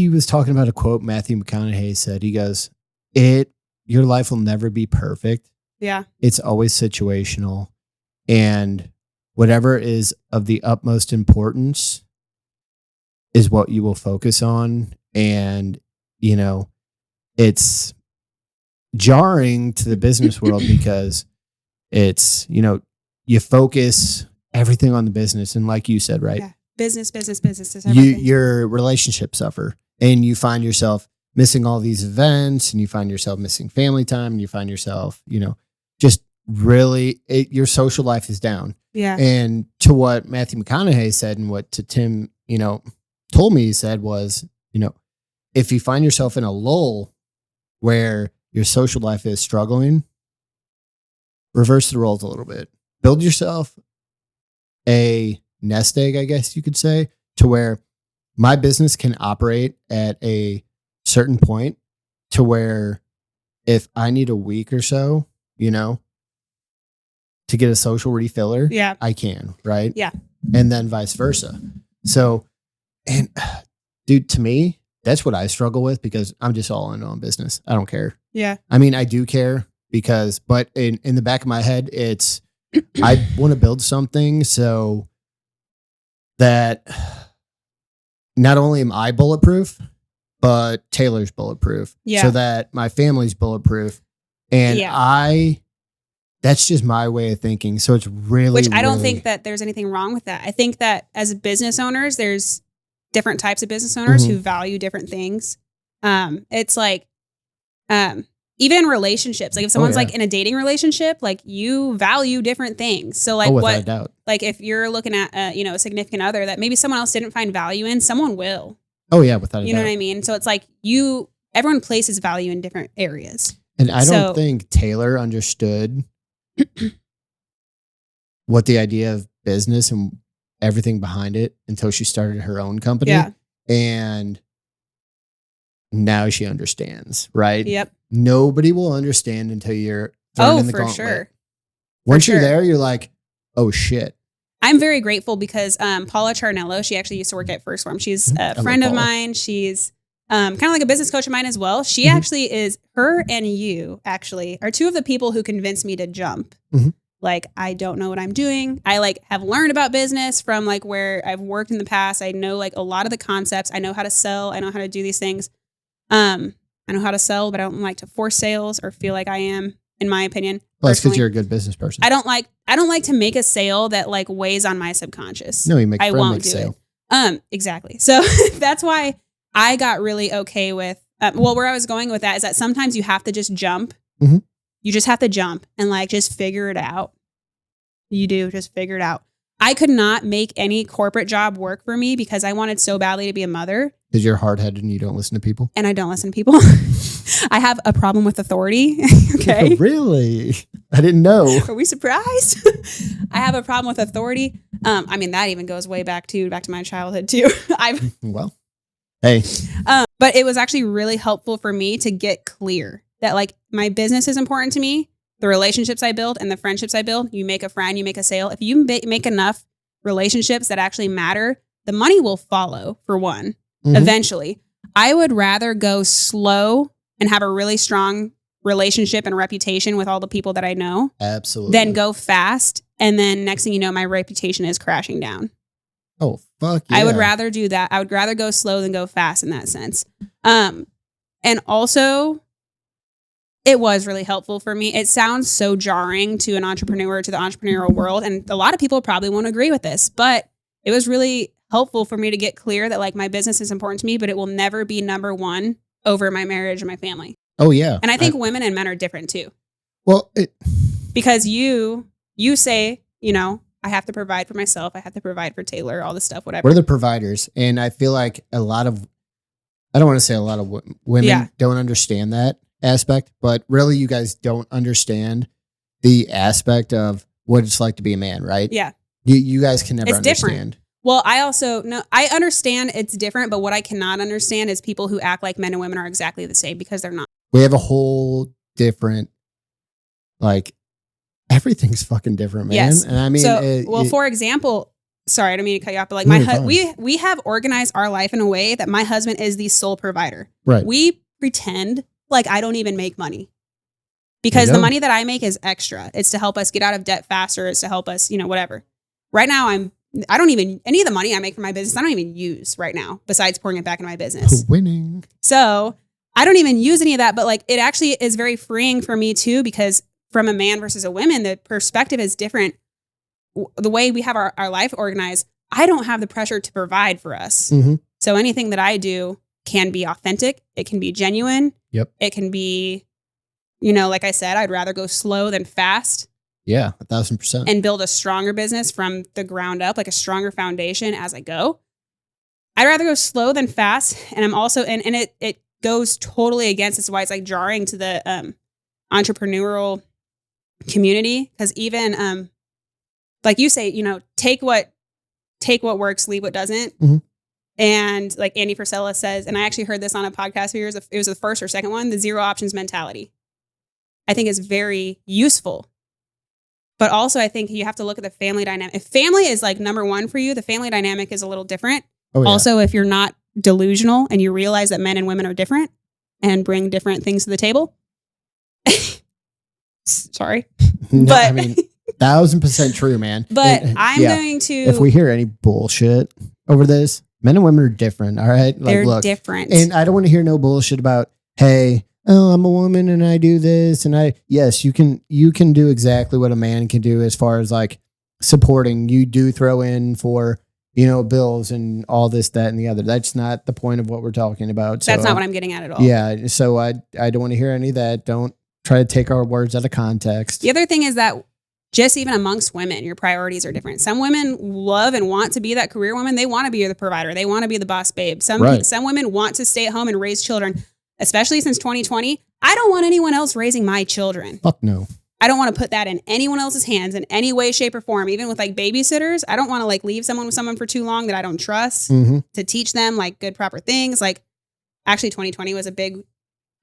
was talking about a quote Matthew McConaughey said. He goes, your life will never be perfect. Yeah. It's always situational. And whatever is of the utmost importance is what you will focus on. And, it's jarring to the business world because it's, you focus everything on the business. And like you said, right? Yeah. Business is everything. Your relationships suffer and you find yourself missing all these events and you find yourself missing family time and you find yourself, just really your social life is down. Yeah. And to what Matthew McConaughey said and what to Tim, told me he said was, if you find yourself in a lull where your social life is struggling, reverse the roles a little bit. Build yourself a nest egg, I guess you could say, to where my business can operate at a certain point to where if I need a week or so, to get a social refiller, I can, right? Yeah. And then vice versa. So, and dude, to me, that's what I struggle with because I'm just all in on business. I don't care. Yeah. I mean, I do care but in the back of my head, it's, I want to build something so that not only am I bulletproof, but Taylor's bulletproof. Yeah. So that my family's bulletproof. And that's just my way of thinking. So it's really, which I don't think that there's anything wrong with that. I think that as business owners, there's different types of business owners who value different things. It's like, even in relationships, like if someone's like in a dating relationship, like you value different things. So like without a doubt. Like if you're looking at, a significant other that maybe someone else didn't find value in, someone will. Oh yeah. Without a doubt. You know what I mean? So it's like everyone places value in different areas. And I don't think Taylor understood what the idea of business and everything behind it until she started her own company. Yeah. And now she understands, right? Yep. Nobody will understand until you're thrown in the gauntlet. Sure. Once you're there, you're like, oh shit. I'm very grateful because Paula Charnello, she actually used to work at First Form. She's a friend of mine. She's kind of like a business coach of mine as well. She actually is, her and you actually are two of the people who convinced me to jump. Like, I don't know what I'm doing. I like have learned about business from like where I've worked in the past. I know like a lot of the concepts. I know how to sell. I know how to do these things. I know how to sell, but I don't like to force sales or feel like I am, in my opinion. Well, that's because you're a good business person. I don't like to make a sale that like weighs on my subconscious. No, you make I won't do sale. It. Exactly. So that's why I got really okay with, where I was going with that is that sometimes you have to just jump. You just have to jump and like just figure it out. Just figure it out. I could not make any corporate job work for me because I wanted so badly to be a mother. Because you're hard-headed and you don't listen to people? And I don't listen to people. I have a problem with authority. Okay. Really? I didn't know. Are we surprised? I have a problem with authority. I mean, that even goes way back to my childhood too. Well, hey. But it was actually really helpful for me to get clear that like my business is important to me. the relationships I build and the friendships I build, you make a friend, you make a sale. If you make enough relationships that actually matter, the money will follow, for one, eventually. I would rather go slow and have a really strong relationship and reputation with all the people that I know. Absolutely. Than go fast. And then next thing you know, my reputation is crashing down. Oh, fuck yeah. I would rather do that. I would rather go slow than go fast in that sense. And also, it was really helpful for me. It sounds so jarring to an entrepreneur, to the entrepreneurial world. And a lot of people probably won't agree with this, but it was really helpful for me to get clear that like my business is important to me, but it will never be number one over my marriage and my family. Oh, yeah. And I think women and men are different too. Well, because you say, you know, I have to provide for myself. I have to provide for Taylor, all this stuff, whatever. We're the providers. And I feel like I don't want to say a lot of women don't understand that aspect, but really you guys don't understand the aspect of what it's like to be a man, right? Yeah. You guys can never understand. Different. Well, I also know, I understand it's different, but what I cannot understand is people who act like men and women are exactly the same, because they're not. We have a whole different, like, everything's fucking different, man. Yes. And I mean, for example, sorry, I don't mean to cut you off, but like we have organized our life in a way that my husband is the sole provider. Right. We pretend like I don't even make money, because the money that I make is extra. It's to help us get out of debt faster. It's to help us, you know, whatever. Right now, I don't even, any of the money I make from my business, I don't even use right now, besides pouring it back into my business. Winning. So I don't even use any of that, but like it actually is very freeing for me too, because from a man versus a woman, the perspective is different. The way we have our life organized, I don't have the pressure to provide for us. Mm-hmm. So anything that I do can be authentic. It can be genuine. Yep. It can be, you know, like I said, I'd rather go slow than fast. Yeah, 1,000%. And build a stronger business from the ground up, like a stronger foundation as I go. I'd rather go slow than fast. And I'm also, and it goes totally against, this is why it's like jarring to the entrepreneurial community. Because even, like you say, you know, take what works, leave what doesn't. Mm-hmm. And like Andy Frisella says, and I actually heard this on a podcast of yours, it was the first or second one, the zero options mentality, I think is very useful. But also I think you have to look at the family dynamic. If family is like number one for you, the family dynamic is a little different. Oh, yeah. Also, if you're not delusional and you realize that men and women are different and bring different things to the table. Sorry. No, but I mean, 1,000% true, man. But I'm going to, if we hear any bullshit over this, men and women are different. All right. Like, they're different. And I don't want to hear no bullshit about, hey, oh, I'm a woman and I do this. And yes, you can do exactly what a man can do as far as like supporting. You do throw in for, you know, bills and all this, that, and the other. That's not the point of what we're talking about. That's not what I'm getting at all. Yeah. So I don't want to hear any of that. Don't try to take our words out of context. The other thing is that just even amongst women, your priorities are different. Some women love and want to be that career woman. They want to be the provider. They want to be the boss babe. Some women want to stay at home and raise children. Especially since 2020, I don't want anyone else raising my children. Fuck no. I don't want to put that in anyone else's hands in any way, shape, or form. Even with like babysitters, I don't want to like leave someone with someone for too long that I don't trust to teach them like good, proper things. Like actually 2020 was a big,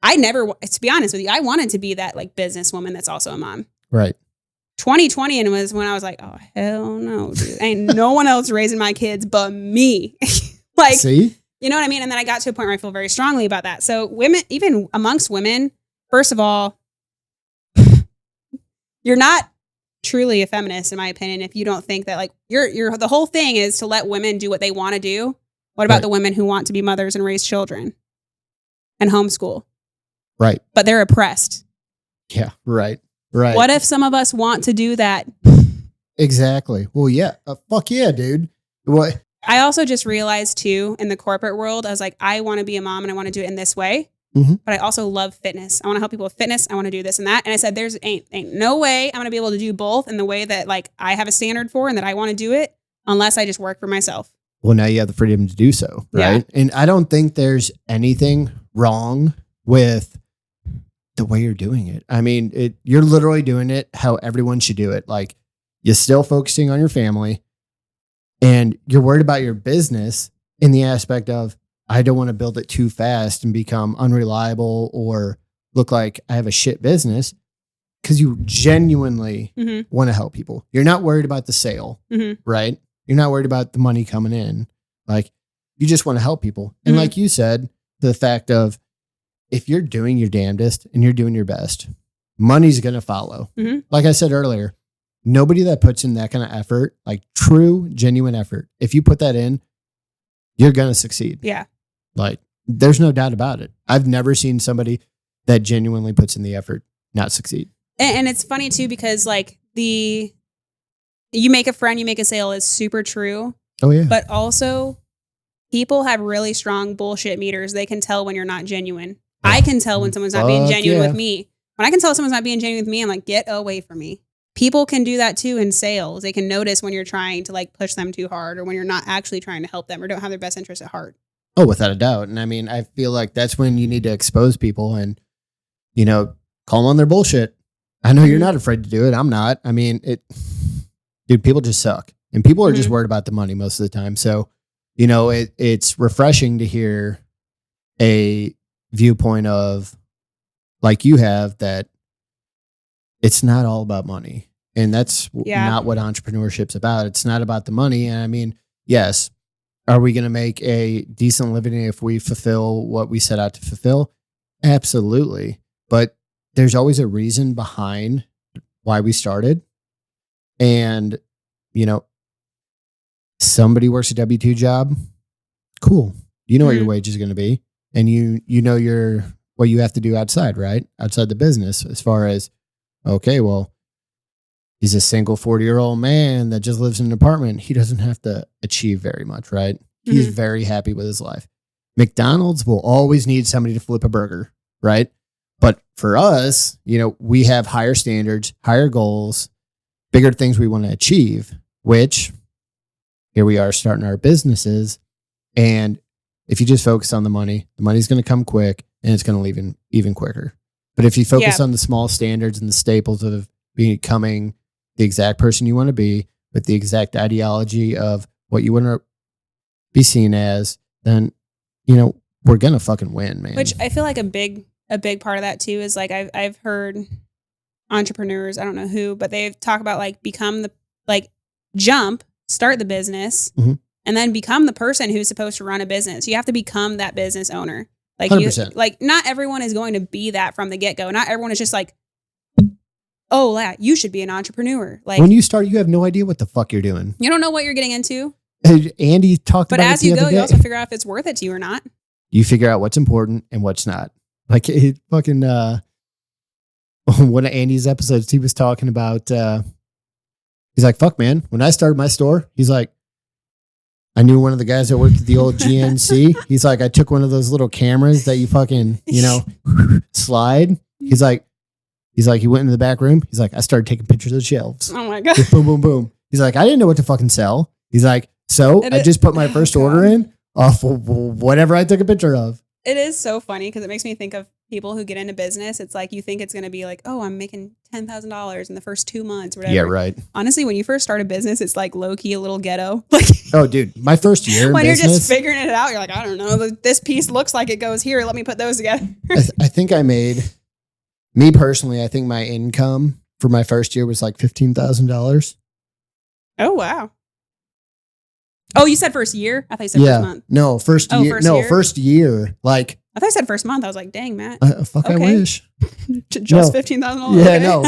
to be honest with you, I wanted to be that like businesswoman that's also a mom. Right. 2020 and was when I was like, oh, hell no, dude. Ain't no one else raising my kids but me. Like, see? You know what I mean? And then I got to a point where I feel very strongly about that. So women, even amongst women, first of all, you're not truly a feminist, in my opinion, if you don't think that like you're the whole thing is to let women do what they want to do. What about the women who want to be mothers and raise children and homeschool? Right. But they're oppressed. Yeah. Right. Right. What if some of us want to do that? Exactly. Well, yeah. Fuck yeah, dude. What? I also just realized too, in the corporate world, I was like, I want to be a mom and I want to do it in this way. Mm-hmm. But I also love fitness. I want to help people with fitness. I want to do this and that. And I said, there's ain't no way I'm going to be able to do both in the way that like I have a standard for and that I want to do it unless I just work for myself. Well, now you have the freedom to do so, right? Yeah. And I don't think there's anything wrong with the way you're doing it. I mean, you're literally doing it how everyone should do it. Like you're still focusing on your family. And you're worried about your business in the aspect of, I don't want to build it too fast and become unreliable or look like I have a shit business. because you genuinely Mhm. want to help people. You're not worried about the sale, Mhm. right? You're not worried about the money coming in. Like, you just want to help people. And Mhm. like you said, the fact of if you're doing your damnedest and you're doing your best, money's going to follow. Mhm. Like I said earlier, nobody that puts in that kind of effort, like true, genuine effort, if you put that in, you're going to succeed. Yeah. Like, there's no doubt about it. I've never seen somebody that genuinely puts in the effort not succeed. And it's funny too, because like you make a friend, you make a sale is super true. Oh, yeah. But also people have really strong bullshit meters. They can tell when you're not genuine. I can tell when someone's not being genuine with me. When I can tell someone's not being genuine with me, I'm like, get away from me. People can do that too in sales. They can notice when you're trying to like push them too hard or when you're not actually trying to help them or don't have their best interest at heart. Oh, without a doubt. And I mean, I feel like that's when you need to expose people and, you know, call them on their bullshit. I know you're not afraid to do it. I'm not. I mean, dude, people just suck. And people are just worried about the money most of the time. So, you know, it's refreshing to hear a viewpoint of, like you have, that it's not all about money. And that's not what entrepreneurship's about. It's not about the money. And I mean, yes, are we going to make a decent living if we fulfill what we set out to fulfill? Absolutely. But there's always a reason behind why we started. And, you know, somebody works a W-2 job. Cool. You know what your wage is going to be. And you know what you have to do outside, right? Outside the business, as far as, okay, well, he's a single 40-year-old man that just lives in an apartment. He doesn't have to achieve very much, right? He's very happy with his life. McDonald's will always need somebody to flip a burger, right? But for us, you know, we have higher standards, higher goals, bigger things we want to achieve, which here we are starting our businesses. And if you just focus on the money's going to come quick and it's going to leave even quicker. But if you focus on the small standards and the staples of becoming the exact person you want to be with the exact ideology of what you want to be seen as, then, you know, we're going to fucking win, man. Which I feel like a big part of that too is like I've heard entrepreneurs, I don't know who, but they talk about like start the business and then become the person who's supposed to run a business. You have to become that business owner. Like 100%. Like not everyone is going to be that from the get-go. Not everyone is just like, oh, yeah, you should be an entrepreneur. Like when you start, you have no idea what the fuck you're doing. You don't know what you're getting into. Andy talked about it. But as you go, you also figure out if it's worth it to you or not. You figure out what's important and what's not. Like it fucking one of Andy's episodes, he was talking about he's like, fuck man, when I started my store, he's like, I knew one of the guys that worked at the old GNC. He's like, I took one of those little cameras that you fucking, you know, slide. He's like, he went into the back room. He's like, I started taking pictures of the shelves. Oh my God. Just boom, boom, boom. He's like, I didn't know what to fucking sell. He's like, so I just put my first order in off of whatever I took a picture of. It is so funny because it makes me think of people who get into business. It's like you think it's going to be like, oh, I'm making $10,000 in the first 2 months or whatever. Yeah, right. Honestly, when you first start a business, it's like low key a little ghetto. Like, oh, dude, my first year when in you're business, just figuring it out, you're like, I don't know, this piece looks like it goes here. Let me put those together. I think I made, me personally, I think my income for my first year was like $15,000. Oh, wow. Oh, you said first year? I thought you said first month. No, first year. First year. Like, I thought you said first month. I was like, dang, Matt. I wish. Just $15,000. Yeah, no.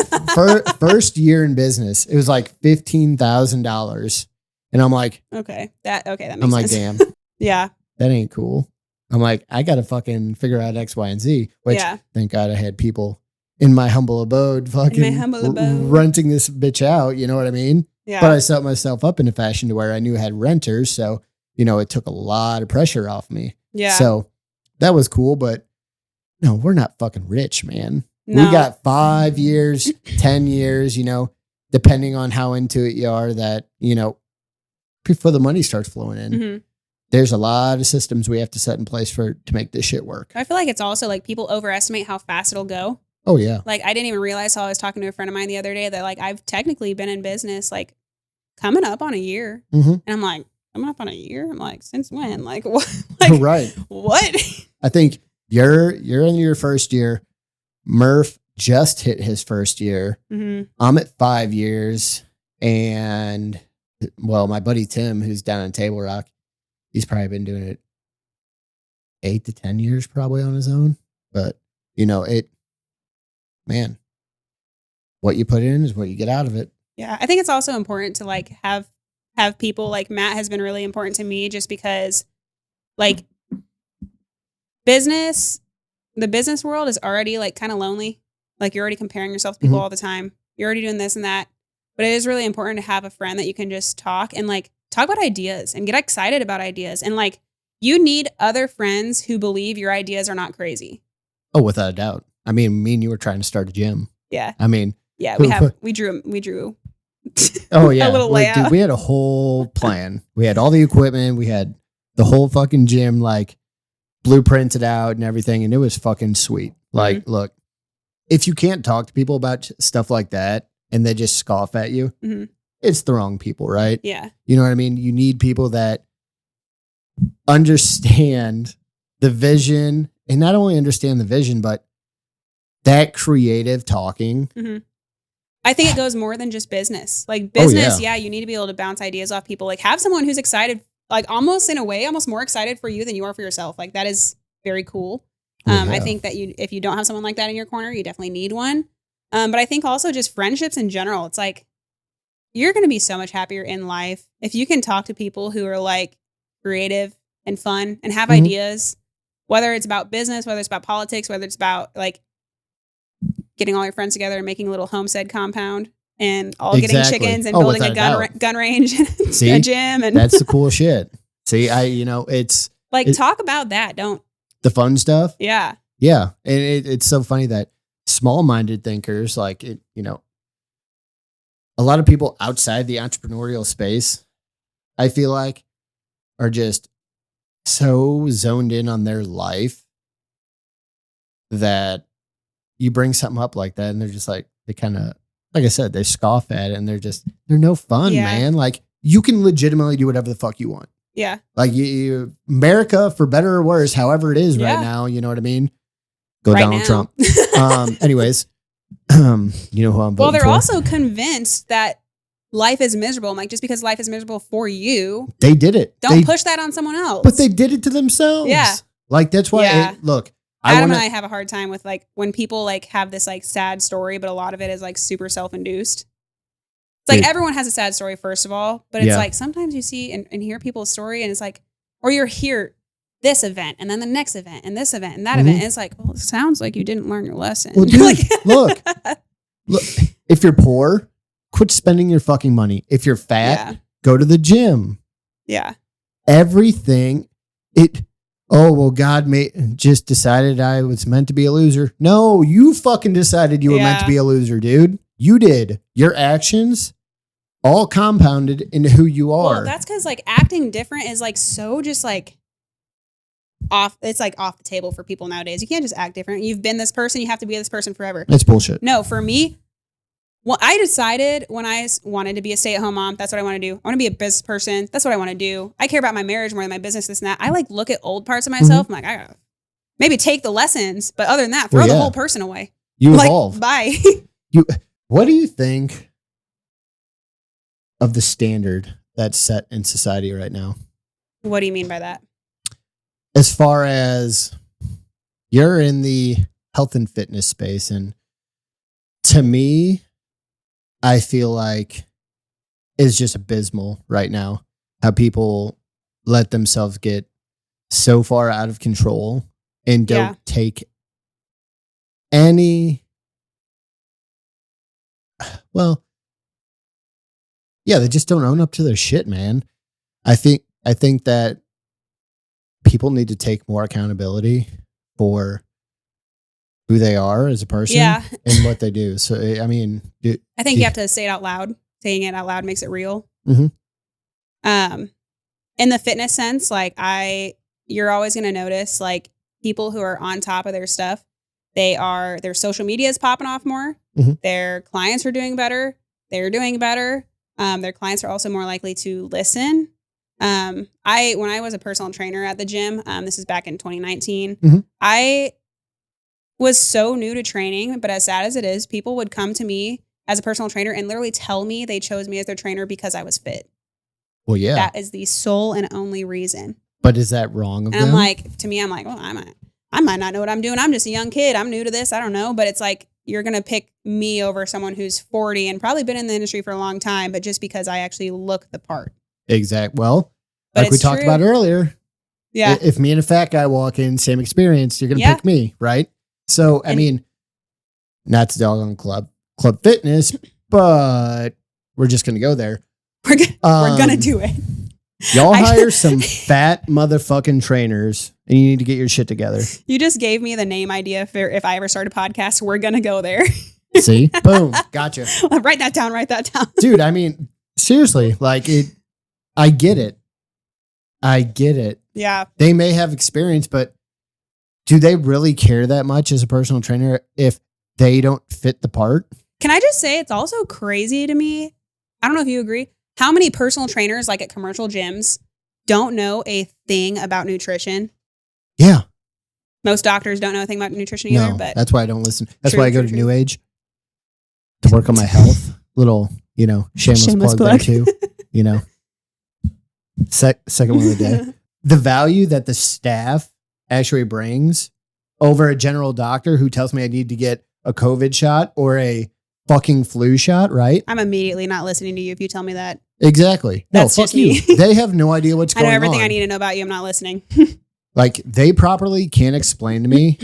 First year in business, it was like $15,000. And I'm like, okay, that makes sense. I'm like, damn. Yeah. That ain't cool. I'm like, I got to fucking figure out X, Y, and Z, which thank God I had people in my humble abode renting this bitch out. You know what I mean? Yeah. But I set myself up in a fashion to where I knew I had renters. So, you know, it took a lot of pressure off me. Yeah. So that was cool. But no, we're not fucking rich, man. No. We got 5 years, 10 years, you know, depending on how into it you are, that, you know, before the money starts flowing in. Mm-hmm. There's a lot of systems we have to set in place to make this shit work. I feel like it's also like people overestimate how fast it'll go. Oh, yeah. Like, I didn't even realize how I was talking to a friend of mine the other day that, like, I've technically been in business, like, coming up on a year. Mm-hmm. And I'm like, coming up on a year? I'm like, since when? Like, what? Like, right. What? I think you're in your first year. Murph just hit his first year. Mm-hmm. I'm at 5 years. And well, my buddy Tim, who's down in Table Rock, he's probably been doing it 8 to 10 years probably on his own. But, man, what you put in is what you get out of it. Yeah. I think it's also important to like have people like Matt has been really important to me just because like the business world is already like kind of lonely. Like you're already comparing yourself to people all the time. You're already doing this and that. But it is really important to have a friend that you can just talk about ideas and get excited about ideas. And like you need other friends who believe your ideas are not crazy. Oh, without a doubt. I mean, me and you were trying to start a gym. Yeah. I mean, yeah, we drew. Oh yeah. A little layout. Dude, we had a whole plan. We had all the equipment. We had the whole fucking gym like blueprinted out and everything. And it was fucking sweet. Like, look, if you can't talk to people about stuff like that and they just scoff at you, it's the wrong people, right? Yeah. You know what I mean? You need people that understand the vision, and not only understand the vision, but that creative talking. I think it goes more than just business. Like business, you need to be able to bounce ideas off people. Like have someone who's excited, like almost in a way, almost more excited for you than you are for yourself. Like that is very cool. I think that if you don't have someone like that in your corner, you definitely need one. But I think also just friendships in general, it's like you're going to be so much happier in life if you can talk to people who are like creative and fun and have ideas, whether it's about business, whether it's about politics, whether it's about like getting all your friends together and making a little homestead compound and all getting chickens and building a gun range and See, a gym. And that's the cool shit. See, it's like, talk about that. Don't the fun stuff. Yeah. Yeah. And it's so funny that small-minded thinkers, like, a lot of people outside the entrepreneurial space, I feel like, are just so zoned in on their life that you bring something up like that and they're just like, they kind of, like I said, they scoff at it and they're no fun, man. Like you can legitimately do whatever the fuck you want. Yeah. Like America, for better or worse, however it is right now, you know what I mean? Go right Donald now. Trump. Anyways, you know who I'm voting for. Well, they're also convinced that life is miserable. I'm like, just because life is miserable for you, they did it. Don't push that on someone else. But they did it to themselves. Yeah. Like that's why, look. Adam and I have a hard time with like when people like have this like sad story, but a lot of it is like super self-induced. It's like everyone has a sad story, first of all, but it's like sometimes you see and hear people's story and it's like, or you're here this event and then the next event and this event and that event. And it's like, well, it sounds like you didn't learn your lesson. Well, dude, look, if you're poor, quit spending your fucking money. If you're fat, go to the gym. Yeah. Everything. Oh, well, God just decided I was meant to be a loser. No, you fucking decided you were meant to be a loser, dude. You did. Your actions all compounded into who you are. Well, that's because like acting different is like so just like off. It's like off the table for people nowadays. You can't just act different. You've been this person. You have to be this person forever. That's bullshit. No, for me, well, I decided when I wanted to be a stay-at-home mom, that's what I want to do. I want to be a business person. That's what I want to do. I care about my marriage more than my business, this and that. I like look at old parts of myself. I'm like, I gotta maybe take the lessons, but other than that, throw the whole person away. You like, evolve. Bye. What do you think of the standard that's set in society right now? What do you mean by that? As far as you're in the health and fitness space, and to me, I feel like it's just abysmal right now how people let themselves get so far out of control and don't take any, they just don't own up to their shit, man. I think that people need to take more accountability for who they are as a person and what they do. So, I mean, I think you have to say it out loud. Saying it out loud makes it real. Mm-hmm. In the fitness sense, like you're always going to notice like people who are on top of their stuff, their social media is popping off more. Mm-hmm. Their clients are doing better. They're doing better. Their clients are also more likely to listen. When I was a personal trainer at the gym, this is back in 2019, was so new to training, but as sad as it is, people would come to me as a personal trainer and literally tell me they chose me as their trainer because I was fit. Well, yeah. That is the sole and only reason. But is that wrong of them? And I'm like, to me, I'm like, well, I might not know what I'm doing. I'm just a young kid. I'm new to this. I don't know. But it's like, you're going to pick me over someone who's 40 and probably been in the industry for a long time, but just because I actually look the part. Exactly. Well, But like we talked about earlier. Yeah. If me and a fat guy walk in, same experience, you're going to pick me, right? So, I mean, not to dog on Club Fitness, but we're just going to go there. We're going to do it. Y'all hire some fat motherfucking trainers and you need to get your shit together. You just gave me the name idea for if I ever start a podcast. We're going to go there. See? Boom. Gotcha. Write that down. Dude, I mean, seriously, like I get it. Yeah. They may have experience, but do they really care that much as a personal trainer if they don't fit the part? Can I just say it's also crazy to me? I don't know if you agree. How many personal trainers, like at commercial gyms, don't know a thing about nutrition? Yeah. Most doctors don't know a thing about nutrition either. No, but that's why I don't listen. That's True, why I go true, to true. New Age to work on my health. Little, shameless plug there too. Second one of the day. The value that the staff actually brings over a general doctor who tells me I need to get a COVID shot or a fucking flu shot, right? I'm immediately not listening to you if you tell me that. Exactly. That's no, just fuck you. me. They have no idea what's I going on. know everything I need to know about you. I'm not listening. Like, they properly can't explain to me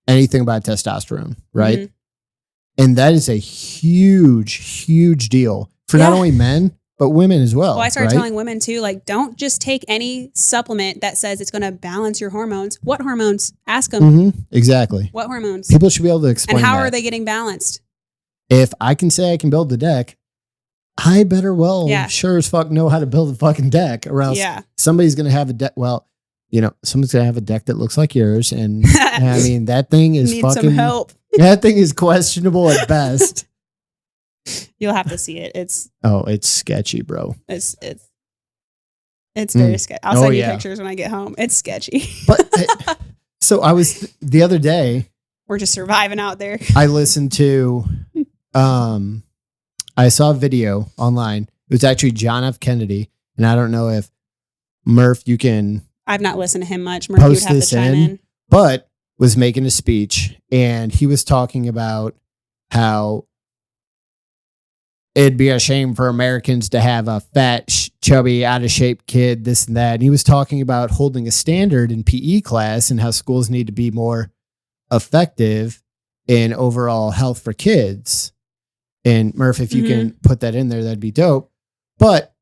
anything about testosterone, right? Mm-hmm. And that is a huge, huge deal for not only men, but women as well. Well, I started right? telling women too, like, don't just take any supplement that says it's going to balance your hormones. What hormones? Ask them. Mm-hmm. Exactly. What hormones? People should be able to explain and how that. are they getting balanced? If I can say I can build the deck, I better sure as fuck know how to build a fucking deck, or else somebody's going to have a deck. Well, someone's going to have a deck that looks like yours. And I mean, that thing is Need fucking, some help. That thing is questionable at best. You'll have to see it. It's sketchy, bro. It's very sketchy. I'll send you pictures when I get home. It's sketchy. But so I was the other day. We're just surviving out there. I listened to, I saw a video online. It was actually John F. Kennedy. And I don't know if Murph, you can I've not listened to him much. Murph, post you'd have this to chime in. but was making a speech. And he was talking about how it'd be a shame for Americans to have a fat, chubby, out of shape kid, this and that. And he was talking about holding a standard in PE class and how schools need to be more effective in overall health for kids. And Murph, if you can put that in there, that'd be dope. But,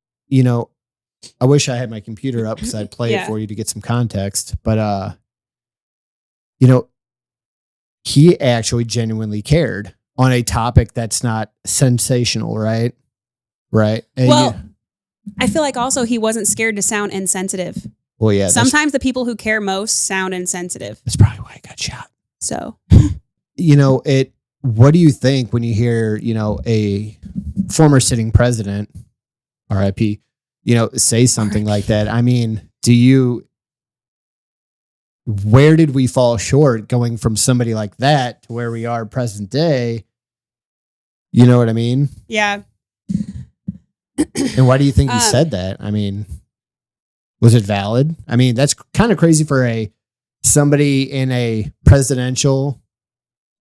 I wish I had my computer up because I'd play it for you to get some context. But, he actually genuinely cared on a topic that's not sensational, right? Right. And I feel like also he wasn't scared to sound insensitive. Well, yeah. Sometimes the people who care most sound insensitive. That's probably why I got shot. So, what do you think when you hear, a former sitting president, RIP, say something like that? I mean, where did we fall short going from somebody like that to where we are present day? You know what I mean? Yeah. And why do you think he said that? I mean, was it valid? I mean, that's kind of crazy for somebody in a presidential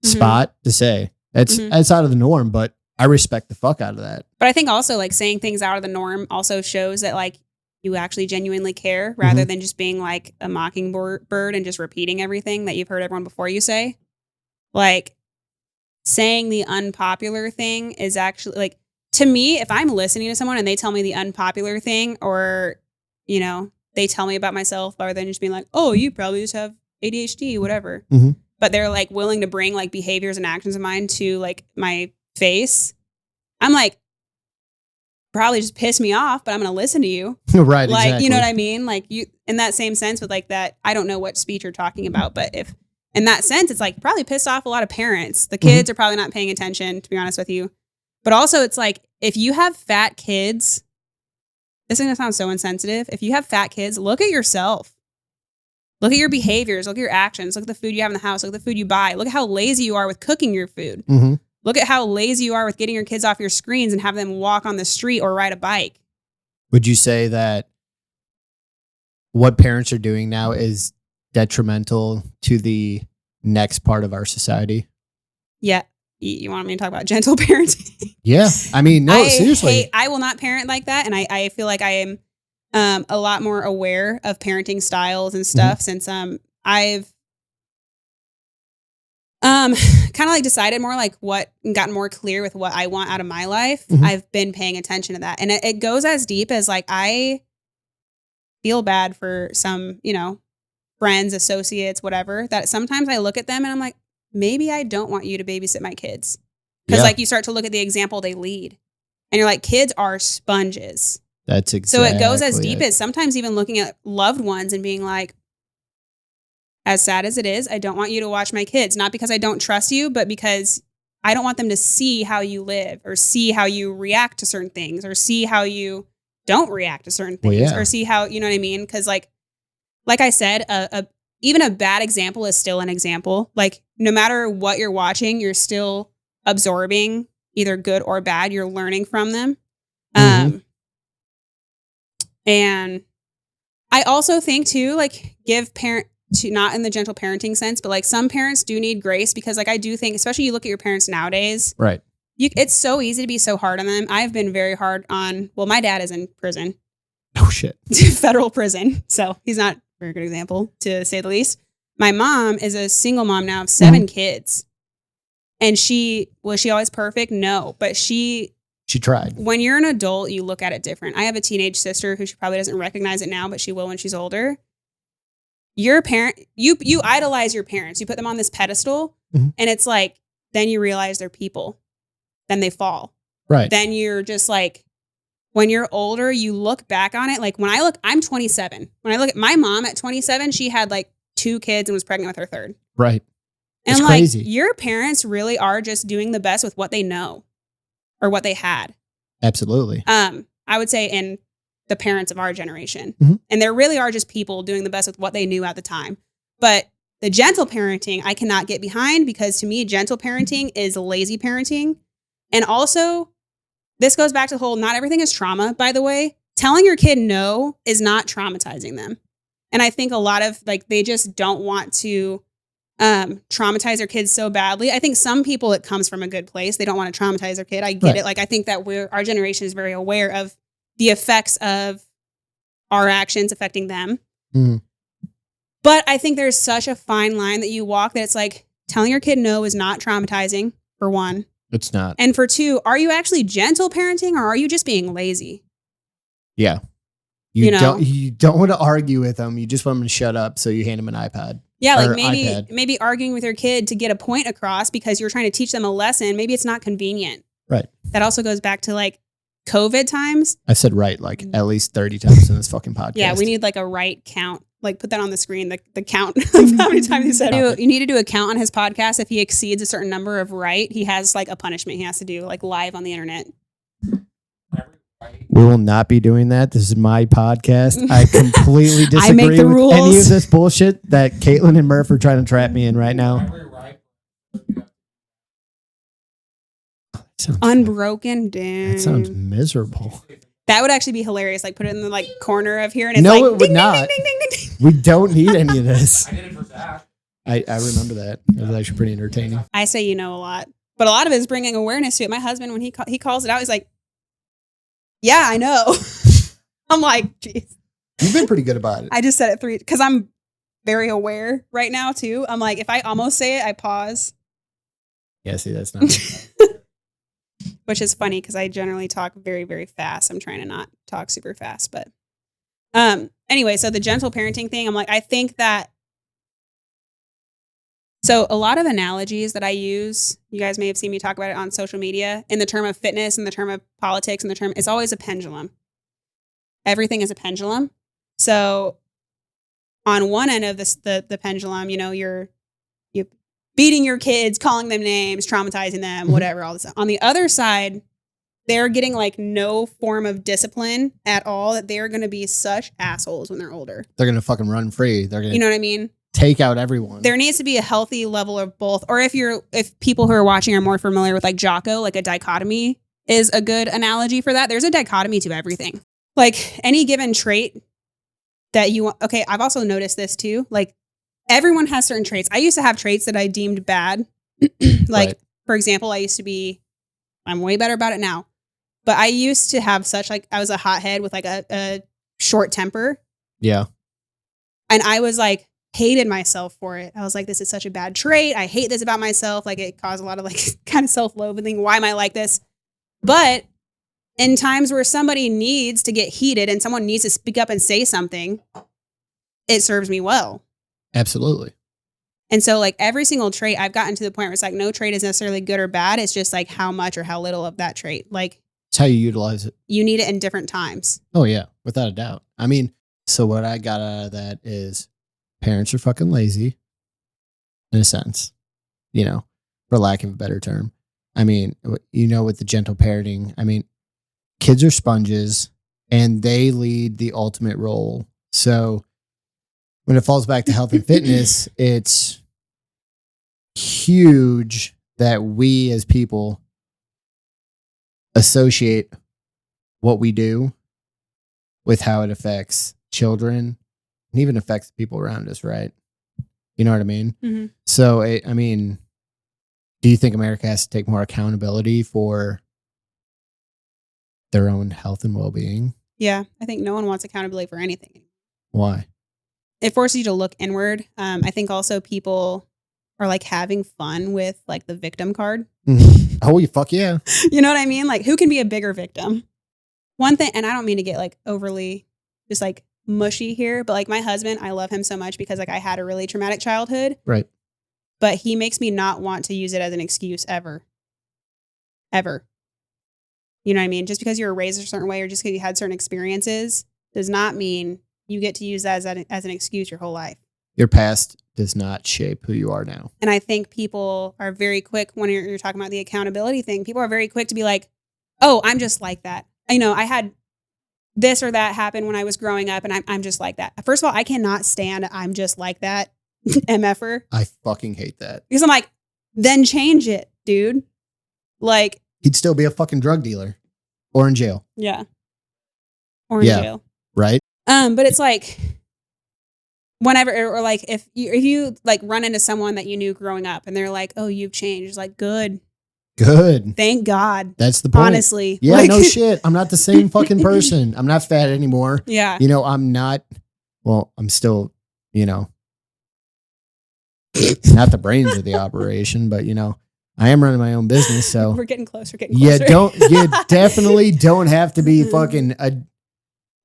spot to say. That's out of the norm, but I respect the fuck out of that. But I think also like saying things out of the norm also shows that like you actually genuinely care rather than just being like a mockingbird and just repeating everything that you've heard everyone before you say. Like saying the unpopular thing is actually like, to me, if I'm listening to someone and they tell me the unpopular thing or, they tell me about myself rather than just being like, oh, you probably just have ADHD, whatever. Mm-hmm. But they're like willing to bring like behaviors and actions of mine to like my face. I'm like, probably just piss me off, but I'm going to listen to you. Right. Like, exactly. You know what I mean? Like you, in that same sense with like that, I don't know what speech you're talking about, but if in that sense, it's like probably pissed off a lot of parents. The kids are probably not paying attention, to be honest with you. But also it's like, if you have fat kids, this is going to sound so insensitive. If you have fat kids, look at yourself. Look at your behaviors. Look at your actions. Look at the food you have in the house. Look at the food you buy. Look at how lazy you are with cooking your food. Mm-hmm. Look at how lazy you are with getting your kids off your screens and have them walk on the street or ride a bike. Would you say that what parents are doing now is detrimental to the next part of our society? Yeah. You want me to talk about gentle parenting? Yeah. I mean, no, seriously. I will not parent like that. And I feel like I am a lot more aware of parenting styles and stuff since I've kind of like decided more like what and gotten more clear with what I want out of my life. I've been paying attention to that. And it goes as deep as like, I feel bad for some, friends, associates, whatever, that sometimes I look at them and I'm like, maybe I don't want you to babysit my kids. Because like you start to look at the example they lead and you're like, kids are sponges. That's exactly. So it goes as deep as sometimes even looking at loved ones and being like, as sad as it is, I don't want you to watch my kids. Not because I don't trust you, but because I don't want them to see how you live or see how you react to certain things or see how you don't react to certain things or see how, you know what I mean? Because like I said, even a bad example is still an example. Like no matter what you're watching, you're still absorbing either good or bad. You're learning from them. And I also think too, like give not in the gentle parenting sense, but like some parents do need grace because like I do think, especially you look at your parents nowadays, right? It's so easy to be so hard on them. I've been very hard on, well, my dad is in prison. Oh shit. Federal prison. So he's not a very good example to say the least. My mom is a single mom now of 7 kids. And was she always perfect? No, but she tried. When you're an adult, you look at it different. I have a teenage sister who she probably doesn't recognize it now, but she will when she's older. Your parent, you idolize your parents. You put them on this pedestal and it's like, then you realize they're people. Then they fall. Right. Then you're just like, when you're older, you look back on it. Like I'm 27. When I look at my mom at 27, she had like 2 kids and was pregnant with her 3rd. Right. And it's like crazy. Your parents really are just doing the best with what they know or what they had. Absolutely. I would say in the parents of our generation. And there really are just people doing the best with what they knew at the time. But the gentle parenting, I cannot get behind because to me, gentle parenting is lazy parenting. And also, this goes back to the whole, not everything is trauma, by the way. Telling your kid no is not traumatizing them. And I think a lot of like, they just don't want to traumatize their kids so badly. I think some people, it comes from a good place. They don't want to traumatize their kid. I get it. Like, I think that our generation is very aware of the effects of our actions affecting them. But I think there's such a fine line that you walk that it's like telling your kid no is not traumatizing, for one. It's not. And for 2, are you actually gentle parenting or are you just being lazy? Yeah. You don't want to argue with them. You just want them to shut up. So you hand them an iPad. Yeah. Like maybe arguing with your kid to get a point across because you're trying to teach them a lesson. Maybe it's not convenient. Right. That also goes back to like COVID times. I've said right like at least 30 times in this fucking podcast. Yeah. We need like a right count. Like put that on the screen, the count of how many times he said you need to do a count on his podcast. If he exceeds a certain number of right, he has like a punishment he has to do like live on the internet. We will not be doing that. This is my podcast. I completely disagree I make the with rules. any of this bullshit that Katelyn and Murph are trying to trap me in right now. Unbroken, damn. That sounds miserable. That would actually be hilarious. Like put it in the like corner of here and it's no, like it would ding, not. Ding, ding, ding, ding, ding. We don't need any of this. I did it for Zach. I remember that. It was actually pretty entertaining. I say a lot. But a lot of it is bringing awareness to it. My husband, when he calls it out, he's like, yeah, I know. I'm like, geez. You've been pretty good about it. I just said it 3 because I'm very aware right now too. I'm like, if I almost say it, I pause. Yeah, see, that's not which is funny because I generally talk very, very fast. I'm trying to not talk super fast, but anyway, so the gentle parenting thing, I'm like, I think that, so a lot of analogies that I use, you guys may have seen me talk about it on social media in the term of fitness, in the term of politics, in the term, it's always a pendulum. Everything is a pendulum. So on one end of this, the pendulum, you're beating your kids, calling them names, traumatizing them, whatever, all this. On the other side, they're getting like no form of discipline at all, that they're going to be such assholes when they're older. They're going to fucking run free. They're going to, you know what I mean? Take out everyone. There needs to be a healthy level of both. Or if people who are watching are more familiar with like Jocko, like a dichotomy is a good analogy for that. There's a dichotomy to everything. Like any given trait that you want. Okay, I've also noticed this too. Like everyone has certain traits. I used to have traits that I deemed bad. Like, for example, I'm way better about it now. But I used to have such like, I was a hothead with like a short temper. Yeah. And I was like, hated myself for it. I was like, this is such a bad trait. I hate this about myself. Like it caused a lot of like kind of self-loathing. Why am I like this? But in times where somebody needs to get heated and someone needs to speak up and say something, it serves me well. Absolutely. And so like every single trait, I've gotten to the point where it's like no trait is necessarily good or bad. It's just like how much or how little of that trait. Like it's how you utilize it. You need it in different times. Oh yeah, without a doubt. I mean, so what I got out of that is parents are fucking lazy in a sense, you know, for lack of a better term. I mean, you know, with the gentle parenting, I mean, kids are sponges and they lead the ultimate role. So when it falls back to health and fitness, it's huge that we as people associate what we do with how it affects children and even affects people around us, right? You know what I mean? Mm-hmm. So, I mean, do you think America has to take more accountability for their own health and well-being? Yeah, I think no one wants accountability for anything. Why? It forces you to look inward. I think also people are like having fun with like the victim card. Oh, you fuck yeah. You know what I mean? Like who can be a bigger victim? One thing, and I don't mean to get like overly just like mushy here, but like my husband, I love him so much because like I had a really traumatic childhood. Right. But he makes me not want to use it as an excuse ever. Ever. You know what I mean? Just because you were raised a certain way or just because you had certain experiences does not mean you get to use that as an excuse your whole life. Your past does not shape who you are now. And I think people are very quick when you're talking about the accountability thing. People are very quick to be like, oh, I'm just like that. You know, I had this or that happen when I was growing up and I'm just like that. First of all, I cannot stand I'm just like that MFer. I fucking hate that. Because I'm like, then change it, dude. Like, he'd still be a fucking drug dealer or in jail. Yeah. Or in jail. Right. But it's like whenever, or like if you like run into someone that you knew growing up and they're like, oh, you've changed. It's like, good. Thank God. That's the point. Honestly. Yeah, like, no shit. I'm not the same fucking person. I'm not fat anymore. Yeah. You know, I'm still, you know, not the brains of the operation, but you know, I am running my own business. So we're getting close. We're getting closer. You definitely don't have to be fucking a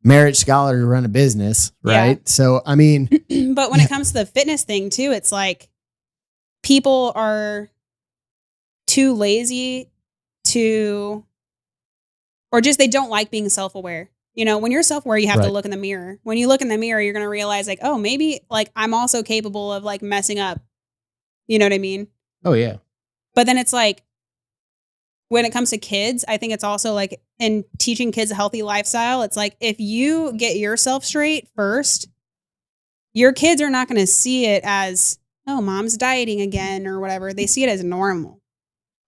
merit scholar to run a business. Right. Yeah. So, I mean, but when it comes to the fitness thing too, it's like people are too lazy to, or just, they don't like being self-aware. You know, when you're self-aware, you have to look in the mirror. When you look in the mirror, you're going to realize like, oh, maybe like I'm also capable of like messing up. You know what I mean? Oh yeah. But then it's like, when it comes to kids, I think it's also like in teaching kids a healthy lifestyle. It's like, if you get yourself straight first, your kids are not going to see it as, oh, mom's dieting again or whatever. They see it as normal.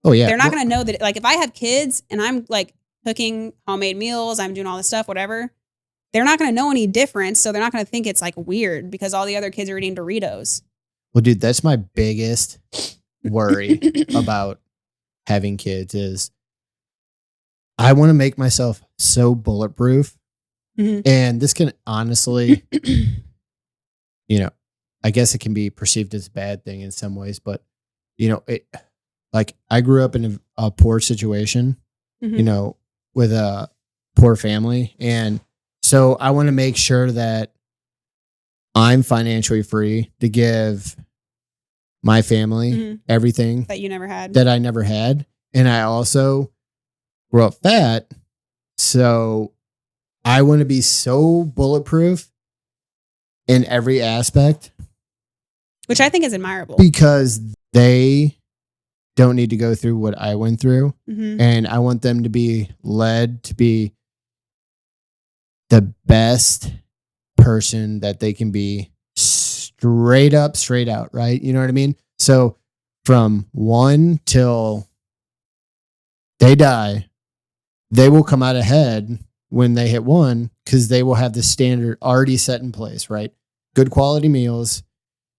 Oh yeah. They're not going to know that. Like if I have kids and I'm like cooking homemade meals, I'm doing all this stuff, whatever, they're not going to know any difference. So they're not going to think it's like weird because all the other kids are eating Doritos. Well, dude, that's my biggest worry about having kids is I want to make myself so bulletproof. Mm-hmm. And this can honestly, you know, I guess it can be perceived as a bad thing in some ways, but you know, like I grew up in a poor situation, mm-hmm. you know, with a poor family. And so I want to make sure that I'm financially free to give my family mm-hmm. everything that you never had, that I never had. And I also grew up fat. So I want to be so bulletproof in every aspect. Which I think is admirable. Because they don't need to go through what I went through. Mm-hmm. And I want them to be led to be the best person that they can be, straight up, straight out, right? You know what I mean? So from 1 till they die, they will come out ahead when they hit 1 because they will have the standard already set in place, right? Good quality meals.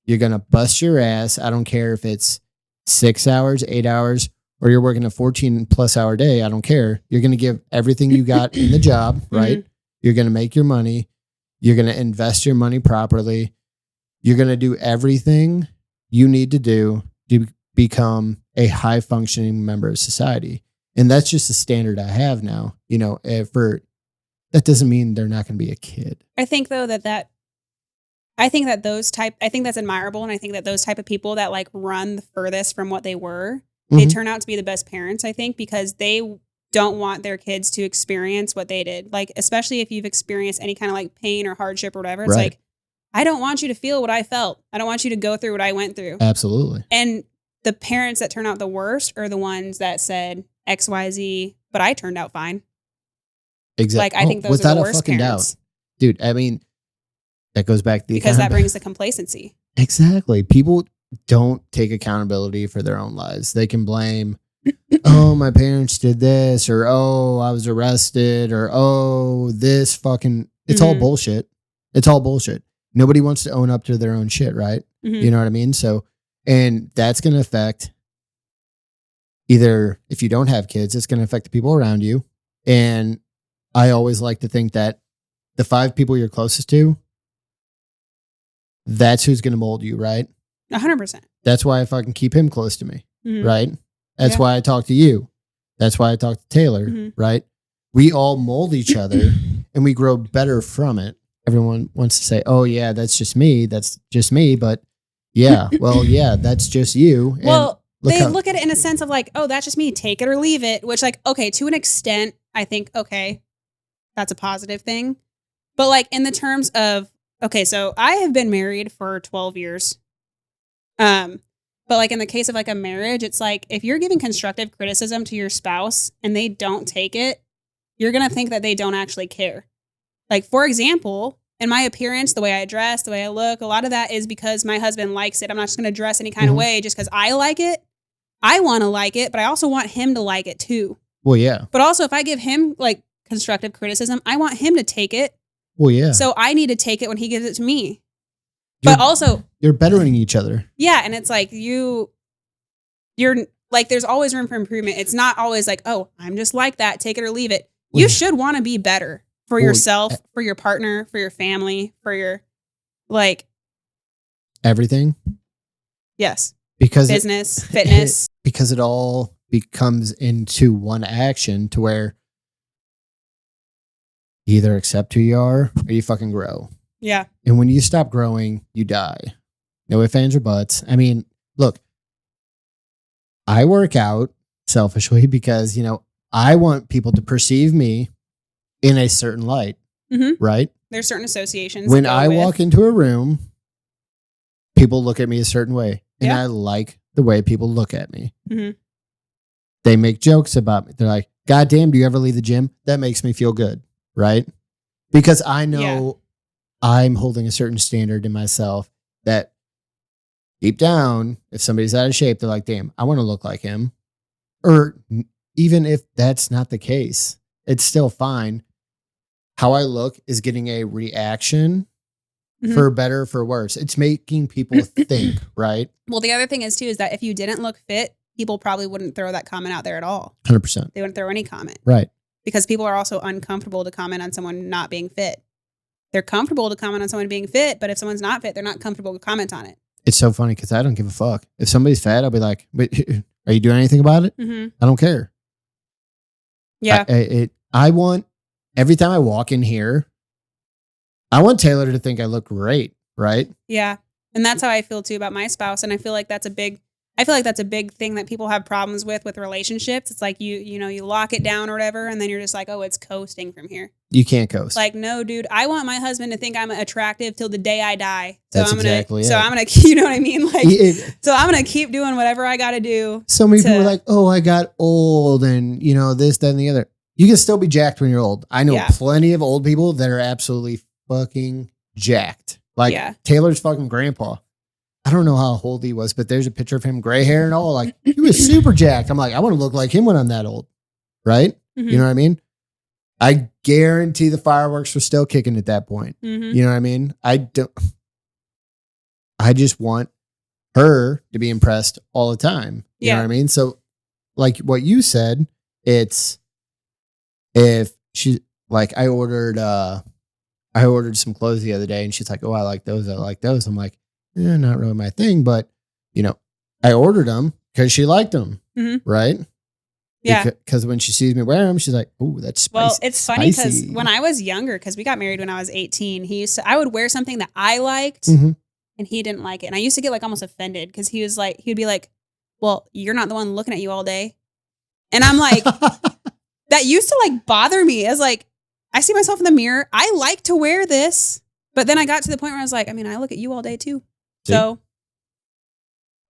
You're going to bust your ass. I don't care if it's 6 hours, 8 hours, or you're working a 14+ hour day. I don't care. You're going to give everything you got in the job, right? Mm-hmm. You're going to make your money. You're going to invest your money properly. You're going to do everything you need to do to become a high functioning member of society. And that's just the standard I have now. You know, that doesn't mean they're not going to be a kid. I think though I think that's admirable. And I think that those type of people that like run the furthest from what they were, they turn out to be the best parents, I think, because they don't want their kids to experience what they did. Like, especially if you've experienced any kind of like pain or hardship or whatever, it's like, I don't want you to feel what I felt. I don't want you to go through what I went through. Absolutely. And the parents that turn out the worst are the ones that said X, Y, Z, but I turned out fine. Exactly. Like, I think those are the worst parents. Doubt. Dude, I mean, that goes back to because that brings the complacency. Exactly. People don't take accountability for their own lives. They can blame, oh, my parents did this, or oh, I was arrested, or oh, this fucking, it's all bullshit. It's all bullshit. Nobody wants to own up to their own shit, right? Mm-hmm. You know what I mean? So, and that's going to affect either, if you don't have kids, it's going to affect the people around you. And I always like to think that the 5 people you're closest to, that's who's going to mold you, right? 100%. That's why I fucking keep him close to me, right? That's why I talk to you. That's why I talk to Taylor, right? We all mold each other and we grow better from it. Everyone wants to say, oh, yeah, that's just me. That's just me. But yeah, well, yeah, that's just you. And well, they look at it in a sense of like, oh, that's just me. Take it or leave it, which like, okay, to an extent, I think, okay, that's a positive thing. But like in the terms of, okay, so I have been married for 12 years. But like in the case of like a marriage, it's like if you're giving constructive criticism to your spouse and they don't take it, you're going to think that they don't actually care. Like, for example, in my appearance, the way I dress, the way I look, a lot of that is because my husband likes it. I'm not just going to dress any kind of way just because I like it. I want to like it, but I also want him to like it too. Well, yeah. But also if I give him like constructive criticism, I want him to take it. Well, yeah. So I need to take it when he gives it to me. But also, you're bettering each other. Yeah. And it's like you're like, there's always room for improvement. It's not always like, oh, I'm just like that. Take it or leave it. You should want to be better for yourself, for your partner, for your family, for your like everything. Yes. Because business, fitness. Because it all becomes into one action to where you either accept who you are or you fucking grow. Yeah. And when you stop growing, you die. No ifs, ands, or buts. I mean, look, I work out selfishly because, you know, I want people to perceive me in a certain light, right? There's certain associations. When I walk into a room, people look at me a certain way. And I like the way people look at me. They make jokes about me. They're like, God damn, do you ever leave the gym? That makes me feel good, right? Because I know I'm holding a certain standard in myself that deep down, if somebody's out of shape, they're like, damn, I want to look like him. Or even if that's not the case, it's still fine. How I look is getting a reaction for better, or for worse. It's making people think, right? Well, the other thing is too, is that if you didn't look fit, people probably wouldn't throw that comment out there at all. 100%. They wouldn't throw any comment. Right. Because people are also uncomfortable to comment on someone not being fit. They're comfortable to comment on someone being fit, but if someone's not fit, they're not comfortable to comment on it. It's so funny because I don't give a fuck. If somebody's fat, I'll be like, are you doing anything about it? I don't care. Yeah. I want, every time I walk in here, I want Taylor to think I look great, right? Yeah. And that's how I feel too about my spouse. And I feel like that's a big I feel like that's a big thing that people have problems with relationships. It's like you lock it down or whatever, and then you're just like, oh, it's coasting from here. You can't coast. Like, no, dude, I want my husband to think I'm attractive till the day I die. So That's exactly it. So I'm gonna, you know what I mean? Like, so I'm gonna keep doing whatever I got to do. So many people are like, oh, I got old, and this, that, and the other. You can still be jacked when you're old. I know plenty of old people that are absolutely fucking jacked. Like Taylor's fucking grandpa. I don't know how old he was, but there's a picture of him, gray hair and all. Like, he was super jacked. I'm like, I want to look like him when I'm that old. Right? Mm-hmm. You know what I mean? I guarantee the fireworks were still kicking at that point. Mm-hmm. You know what I mean? I just want her to be impressed all the time. You know what I mean? So, like what you said, it's if she, like, I ordered some clothes the other day, and she's like, oh, I like those. I'm like, not really my thing, but I ordered them because she liked them, right? Yeah. Because when she sees me wear them, she's like, "Oh, that's spicy." Well, it's funny because when I was younger, because we got married when I was 18, I would wear something that I liked, and he didn't like it, and I used to get like almost offended because he'd be like, "Well, you're not the one looking at you all day," and I'm like, that used to like bother me. I was like, I see myself in the mirror. I like to wear this, but then I got to the point where I was like, I mean, I look at you all day too. So,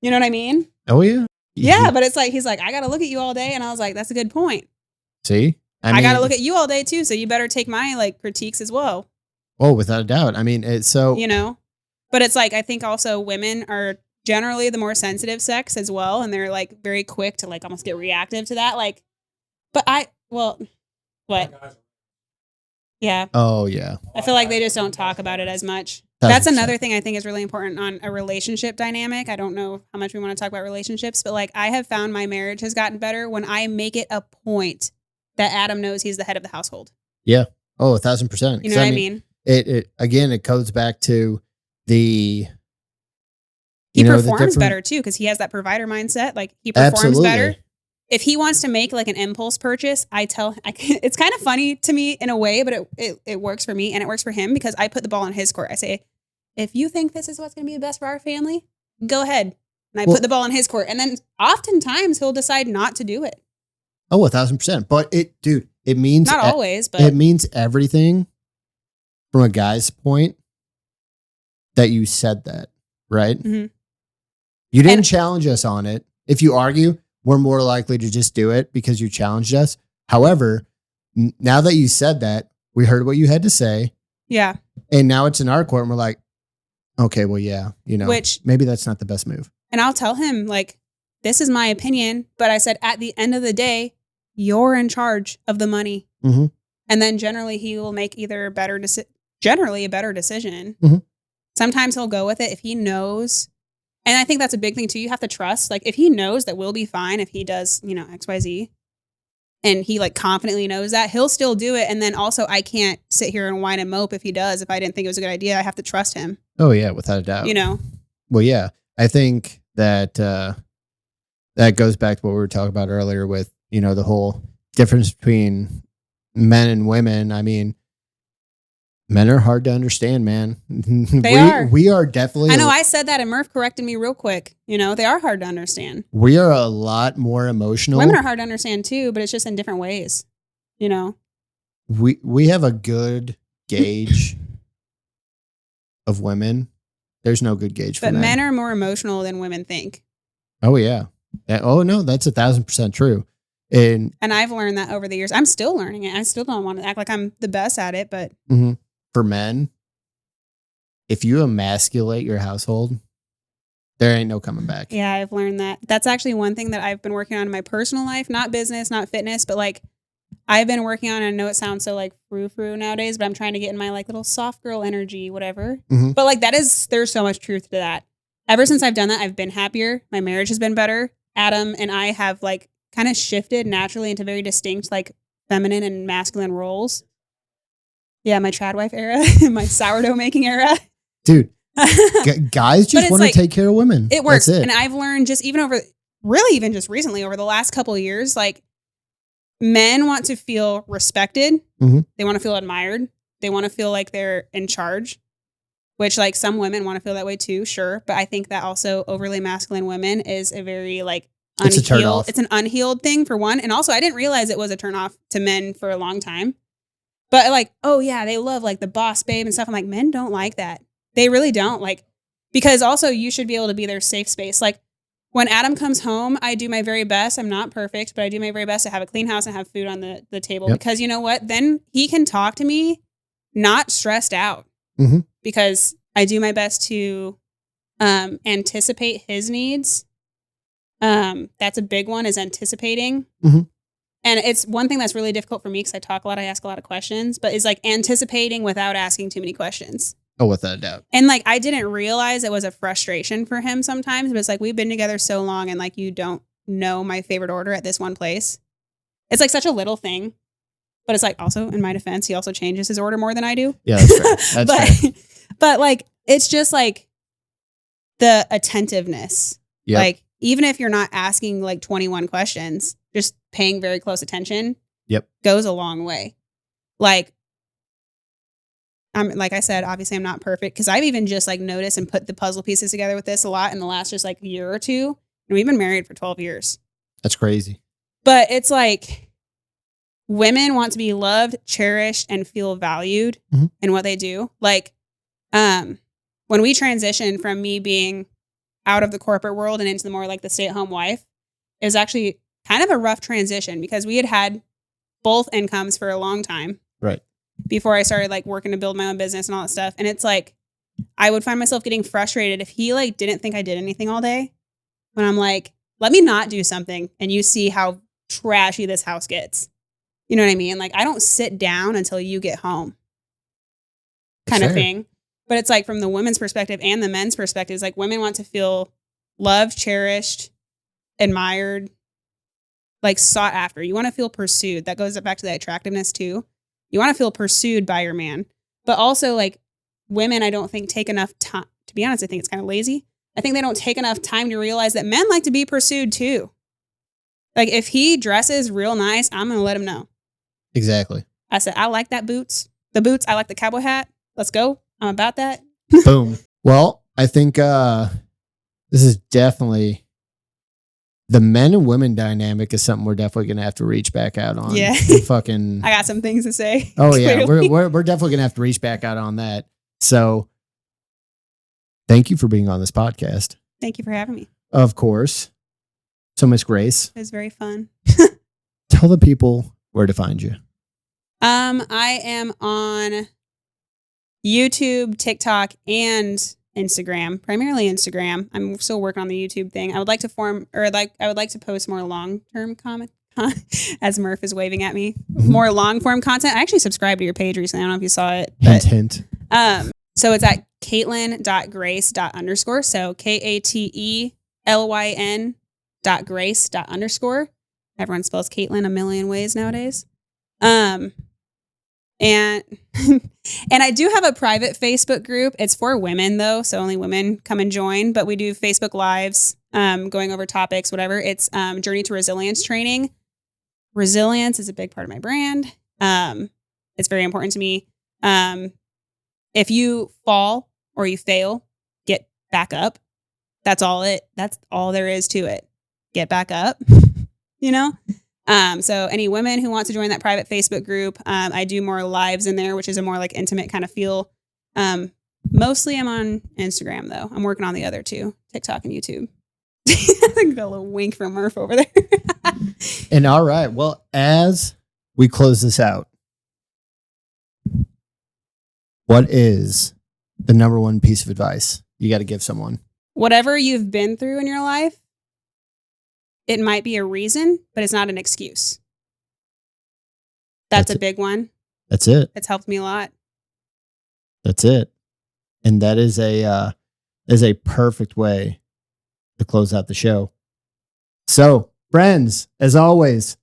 you know what I mean? Oh, yeah. Yeah, but it's like, he's like, I got to look at you all day. And I was like, that's a good point. See? I got to look at you all day too. So you better take my like critiques as well. Oh, without a doubt. I mean, it's so... But it's like, I think also women are generally the more sensitive sex as well. And they're like very quick to like almost get reactive to that. Like, but what? Yeah. Oh, yeah. I feel like they just don't talk about it as much. That's another thing I think is really important on a relationship dynamic. I don't know how much we want to talk about relationships, but like I have found my marriage has gotten better when I make it a point that Adam knows he's the head of the household. Yeah. Oh, 1,000%. You know what I mean? It goes back to he performs better too because he has that provider mindset. Like he performs better. If he wants to make like an impulse purchase, it's kind of funny to me in a way, but it works for me and it works for him because I put the ball in his court. I say, if you think this is what's going to be the best for our family, go ahead. And I put the ball in his court. And then oftentimes he'll decide not to do it. Oh, 1,000%. But it means not always, but it means everything from a guy's point that you said that, right? Mm-hmm. You didn't challenge us on it. If you argue, we're more likely to just do it because you challenged us. However, now that you said that, we heard what you had to say. Yeah. And now it's in our court and we're like, okay, well, yeah, which maybe that's not the best move. And I'll tell him like, this is my opinion, but I said at the end of the day, you're in charge of the money. Mm-hmm. And then generally he will make either a better decision. Mm-hmm. Sometimes he'll go with it if he knows. And I think that's a big thing too. You have to trust. Like if he knows that we'll be fine if he does, XYZ, and he like confidently knows that, he'll still do it. And then also I can't sit here and whine and mope if he does. If I didn't think it was a good idea, I have to trust him. Oh yeah, without a doubt. Well, yeah, I think that that goes back to what we were talking about earlier with, the whole difference between men and women. I mean, men are hard to understand, man. We are definitely... I know I said that and Murph corrected me real quick. They are hard to understand. We are a lot more emotional. Women are hard to understand too, but it's just in different ways, We have a good gauge of women. There's no good gauge for men. But men are more emotional than women think. Oh, yeah. Oh, no, that's 1,000% true. And I've learned that over the years. I'm still learning it. I still don't want to act like I'm the best at it, but... Mm-hmm. For men, if you emasculate your household, there ain't no coming back. Yeah, I've learned that. That's actually one thing that I've been working on in my personal life, not business, not fitness, but like I've been working on, I know it sounds so like frou-frou nowadays, but I'm trying to get in my like little soft girl energy, whatever. Mm-hmm. But like there's so much truth to that. Ever since I've done that, I've been happier. My marriage has been better. Adam and I have like kind of shifted naturally into very distinct like feminine and masculine roles. Yeah, my trad wife era, my sourdough making era. Dude, guys just want to take care of women. It works. And I've learned just just recently over the last couple of years, like men want to feel respected. Mm-hmm. They want to feel admired. They want to feel like they're in charge. which like some women want to feel that way too, sure. But I think that also overly masculine women is a very like It's a turnoff. It's an unhealed thing for one. And also I didn't realize it was a turnoff to men for a long time. But like, oh yeah, they love like the boss babe and stuff. I'm like, men don't like that. They really don't. Like, because also you should be able to be their safe space. Like when Adam comes home, I do my very best. I'm not perfect, but I do my very best to have a clean house and have food on the table. Yep. Because you know what? Then he can talk to me not stressed out. Mm-hmm. Because I do my best to anticipate his needs. That's a big one, is anticipating. Mm-hmm. And it's one thing that's really difficult for me because I talk a lot, I ask a lot of questions, but it's like anticipating without asking too many questions. Oh, without a doubt. And like, I didn't realize it was a frustration for him sometimes, but it's like, we've been together so long and like, you don't know my favorite order at this one place. It's like such a little thing, but it's like also in my defense, he also changes his order more than I do. Yeah, that's fair. That's fair. But like, it's just like the attentiveness. Yep. Like, even if you're not asking like 21 questions, just paying very close attention goes a long way. Like, like I said, obviously I'm not perfect because I've even just like noticed and put the puzzle pieces together with this a lot in the last just like year or two. And we've been married for 12 years. That's crazy. But it's like women want to be loved, cherished, and feel valued in what they do. Like, when we transitioned from me being out of the corporate world and into the more like the stay-at-home wife, it was actually kind of a rough transition because we had both incomes for a long time. Right. Before I started like working to build my own business and all that stuff. And it's like, I would find myself getting frustrated if he like didn't think I did anything all day. When I'm like, let me not do something and you see how trashy this house gets. You know what I mean? Like, I don't sit down until you get home kind of thing. But it's like from the women's perspective and the men's perspective, it's like women want to feel loved, cherished, admired, like sought after. You want to feel pursued. That goes back to the attractiveness too. You want to feel pursued by your man. But also like women, I don't think take enough time. To be honest, I think it's kind of lazy. I think they don't take enough time to realize that men like to be pursued too. Like if he dresses real nice, I'm going to let him know. Exactly. I said, I like that boots. The boots, I like the cowboy hat. Let's go. I'm about that. Boom. Well, I think this is definitely the men and women dynamic is something we're definitely going to have to reach back out on. Yeah. Fucking. I got some things to say. Oh yeah. We're definitely going to have to reach back out on that. So thank you for being on this podcast. Thank you for having me. Of course. So Miss Grace. It was very fun. Tell the people where to find you. I am on YouTube, TikTok, and Instagram, primarily Instagram. I'm still working on the YouTube thing. I would like to I would like to post more long-term as Murph is waving at me, more long-form content. I actually subscribed to your page recently. I don't know if you saw it. But, hint. So it's at Katelyn.grace._ So KATELYN.grace._ Everyone spells Katelyn a million ways nowadays. And I do have a private Facebook group. It's for women though, so only women come and join. But we do Facebook Lives, going over topics, whatever. It's Journey to Resilience training. Resilience is a big part of my brand. It's very important to me. If you fall or you fail, get back up. That's all there is to it. Get back up. You know? So any women who want to join that private Facebook group, I do more lives in there, which is a more like intimate kind of feel. Mostly I'm on Instagram though. I'm working on the other two, TikTok and YouTube. I think got a little wink from Murph over there. And all right. Well, as we close this out, what is the number one piece of advice you got to give someone? Whatever you've been through in your life, it might be a reason, but it's not an excuse. That's a big one. That's it. It's helped me a lot. That's it. And that is a perfect way to close out the show. So, friends, as always,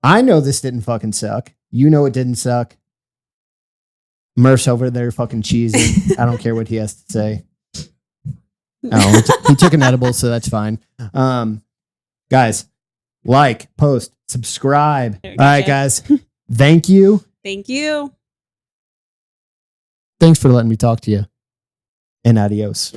I know this didn't fucking suck. You know it didn't suck. Murph's over there fucking cheesing. I don't care what he has to say. Oh, he took an edible, so that's fine. Guys, like, post, subscribe. All right, guys. Thank you. Thank you. Thanks for letting me talk to you. and adios.